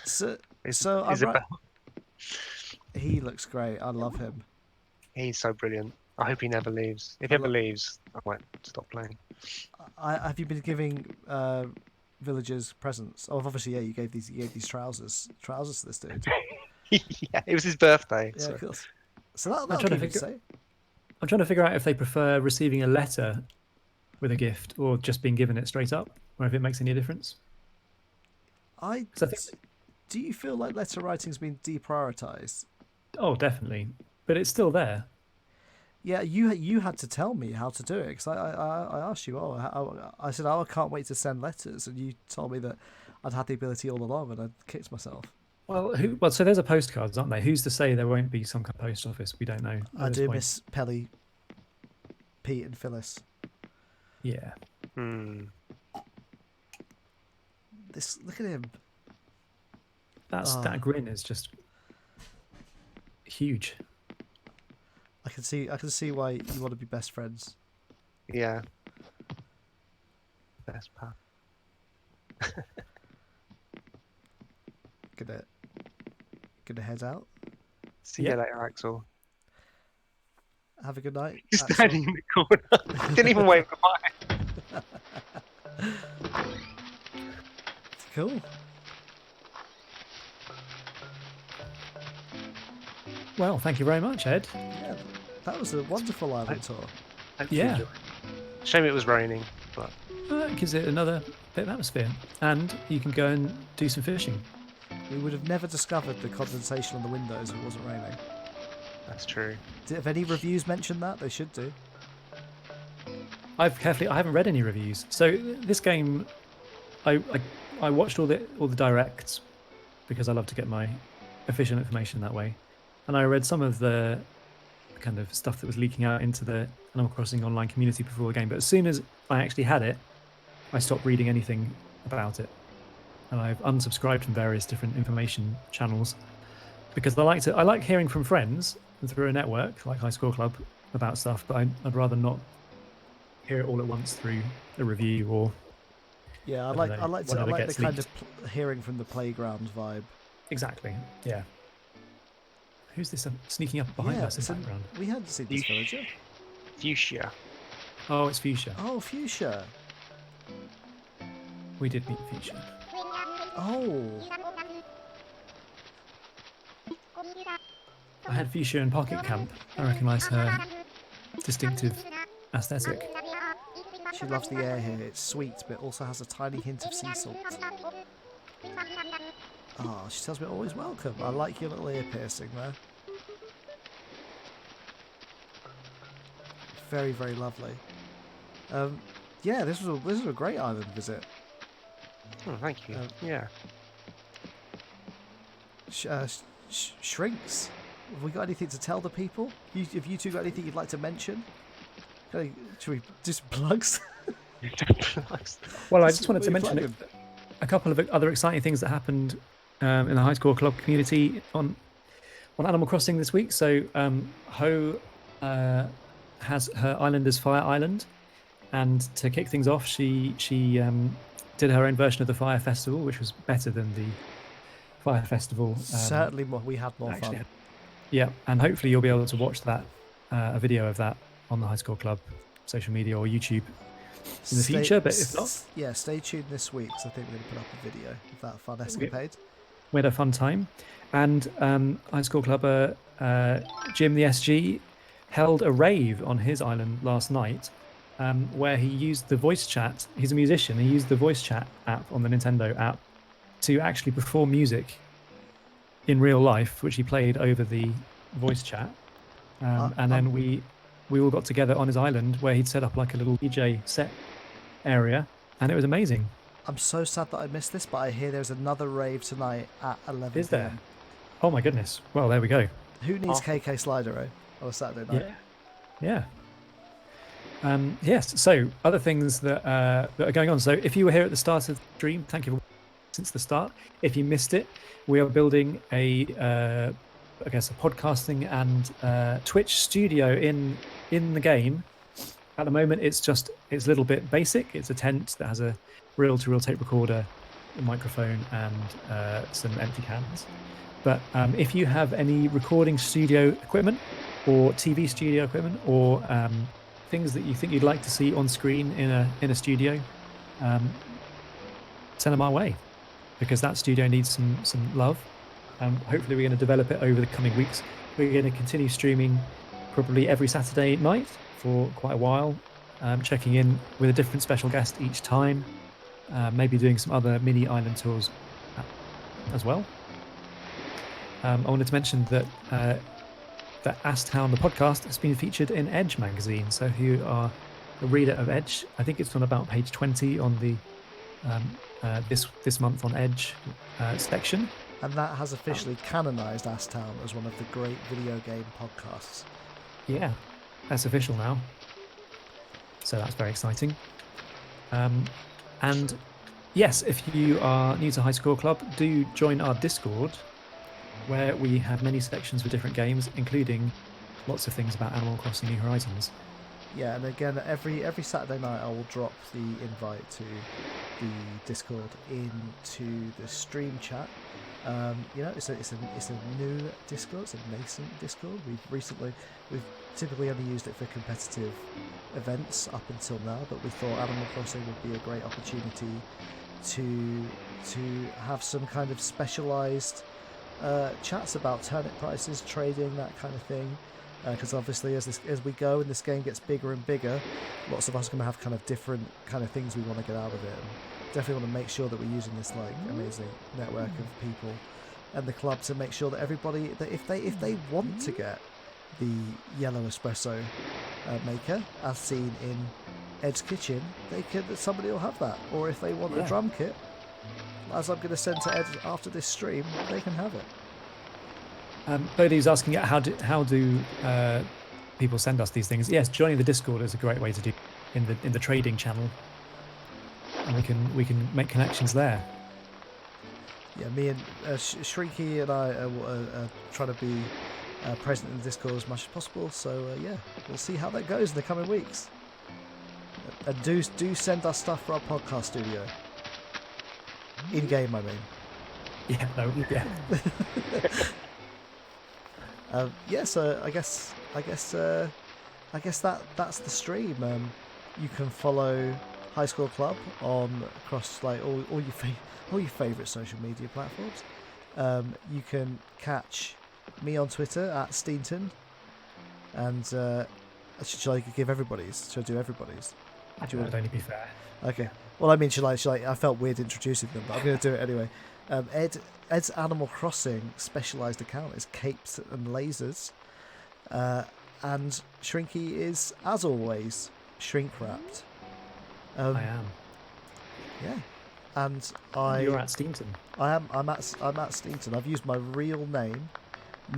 So I'm right. He looks great. I love him. He's so brilliant. I hope he never leaves. If he ever leaves, I might stop playing. Have you been giving villagers presents? Oh, obviously, yeah. You gave these trousers to this dude. Yeah, it was his birthday. Yeah, so. of course. So that'll I'm trying to figure out if they prefer receiving a letter with a gift or just being given it straight up, or if it makes any difference. Do you feel like letter writing's been deprioritized? Oh, definitely, but it's still there. Yeah, you had to tell me how to do it because I asked you. I said, I can't wait to send letters, and you told me that I'd had the ability all along, and I kicked myself. Well, so there's a postcards, aren't they? Who's to say there won't be some kind of post office? We don't know. I do miss Pelly, Pete, and Phyllis. Yeah. Look at him. That grin is just huge. I can see why you want to be best friends. Yeah. Best pal. Gonna head out. See you later, Axel. Have a good night. He's standing in the corner. Didn't even wave goodbye. Cool. Well, thank you very much, Ed. Yeah, that was a wonderful island tour. Yeah. Shame it was raining, but It gives it another bit of atmosphere. And you can go and do some fishing. We would have never discovered the condensation on the windows if it wasn't raining. that's true. Have any reviews mentioned that? They should do. I haven't read any reviews. So this game, I watched all the directs because I love to get my official information that way, and I read some of the kind of stuff that was leaking out into the Animal Crossing online community before the game. But as soon as I actually had it, I stopped reading anything about it, and I've unsubscribed from various different information channels because I like hearing from friends through a network like High Score Club about stuff, but I'd rather not hear it all at once through a review or Yeah, I like the kind of hearing from the playground vibe. Exactly. Yeah. Who's this sneaking up behind us in the background? We hadn't seen this villager. Fuchsia. Oh, it's Fuchsia. Oh, Fuchsia. We did meet Fuchsia. Oh. I had Fuchsia in Pocket Camp. I recognise her distinctive aesthetic. She loves the air here. It's sweet, but also has a tiny hint of sea salt. Oh, she tells me always welcome. I like your little ear piercing there. Very, very lovely. Yeah, this was a great island visit. Oh, thank you. Yeah. Shrinks. Have we got anything to tell the people? Have you two got anything you'd like to mention? Should we do some plugs? Well, I just wanted to mention a couple of other exciting things that happened in the High Score Club community on Animal Crossing this week. So Ho has her island as Fire Island, and to kick things off, she did her own version of the Fire Festival, which was better than the Fire Festival. Certainly, we had more fun. Yeah, and hopefully you'll be able to watch that a video of that on the High Score Club social media or YouTube in the future. But if not, yeah, stay tuned this week because I think we're going to put up a video of that fun escapade. We had a fun time, and High Score Clubber Jim the SG held a rave on his island last night, where he used the voice chat. He's a musician. He used the voice chat app on the Nintendo app to actually perform music in real life, which he played over the voice chat. And then we all got together on his island where he'd set up like a little DJ set area, and it was amazing. I'm so sad that I missed this, but I hear there's another rave tonight at 11 Is there? Oh my goodness. Well, there we go. Who needs KK Slider on a Saturday night? Yeah. Yes. So other things that are going on. So if you were here at the start of the stream, thank you for since the start. If you missed it, we are building a podcasting and Twitch studio in the game. At the moment, it's a little bit basic. It's a tent that has a reel-to-reel tape recorder, a microphone, and some empty cans. But if you have any recording studio equipment or TV studio equipment or things that you think you'd like to see on screen in a studio, send them our way, because that studio needs some love. Hopefully we're going to develop it over the coming weeks. We're going to continue streaming probably every Saturday night for quite a while, checking in with a different special guest each time, maybe doing some other mini island tours as well. I wanted to mention that that Town, the podcast, has been featured in Edge magazine. So if you are a reader of Edge, I think it's on about page 20 on the this month on Edge section. And that has officially canonised Town as one of the great video game podcasts. Yeah, that's official now. So that's very exciting. And yes, if you are new to High Score Club, do join our Discord, where we have many sections for different games, including lots of things about Animal Crossing New Horizons. Yeah, and again, every Saturday night I will drop the invite to the Discord into the stream chat. It's a new Discord. It's a nascent Discord. We've typically only used it for competitive events up until now, but we thought Animal Crossing would be a great opportunity to have some kind of specialised chats about turnip prices, trading, that kind of thing. Because obviously, as we go and this game gets bigger and bigger, lots of us are going to have kind of different kind of things we want to get out of it. And definitely want to make sure that we're using this amazing network of people and the club to make sure that everybody, that if they want to get the yellow espresso maker as seen in Ed's kitchen, somebody will have that. Or if they want a drum kit, as I'm going to send to Ed after this stream, they can have it. Bodhi's asking how do people send us these things? Yes, joining the Discord is a great way to do in the trading channel, and we can make connections there. Yeah, me and Shrinky and I are trying to be present in the Discord as much as possible. So we'll see how that goes in the coming weeks. And do send us stuff for our podcast studio. In game, I mean. Yeah. No. Yeah. So I guess that's the stream. You can follow High Score Club on across like all your favourite social media platforms. You can catch me on Twitter at Steenton, and should I give everybody's? Should I do everybody's? That would only be fair. Okay. Well, I mean, should I? I felt weird introducing them, but I'm going to do it anyway. Ed's Animal Crossing specialised account is Capes and Lasers, and Shrinky is, as always, shrink wrapped. I am. Yeah, and You're at Steamton. I'm at Steamton. I've used my real name,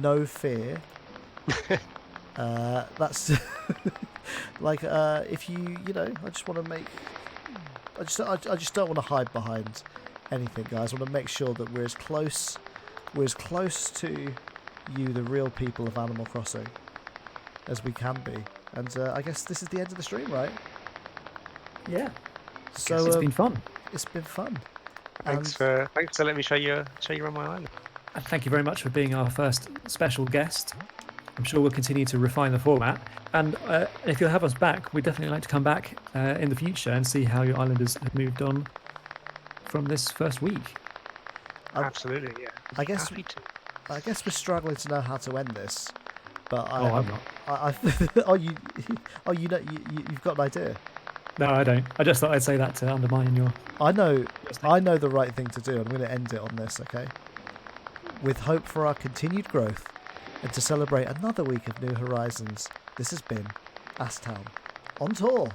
No Fear. That's like if you I just want to make. I just don't want to hide behind anything, guys. I want to make sure that we're as close to you, the real people of Animal Crossing, as we can be. And I guess this is the end of the stream, right? Yeah. So it's been fun. It's been fun. Thanks for letting me show you around my island. And thank you very much for being our first special guest. I'm sure we'll continue to refine the format. And if you'll have us back, we'd definitely like to come back in the future and see how your islanders have moved on from this first week. Absolutely, yeah. I guess we're struggling to know how to end this, but I'm not. You've got an idea. No, I don't. I just thought I'd say that to undermine your. I know the right thing to do. I'm going to end it on this, okay? With hope for our continued growth, and to celebrate another week of New Horizons, this has been Town on tour.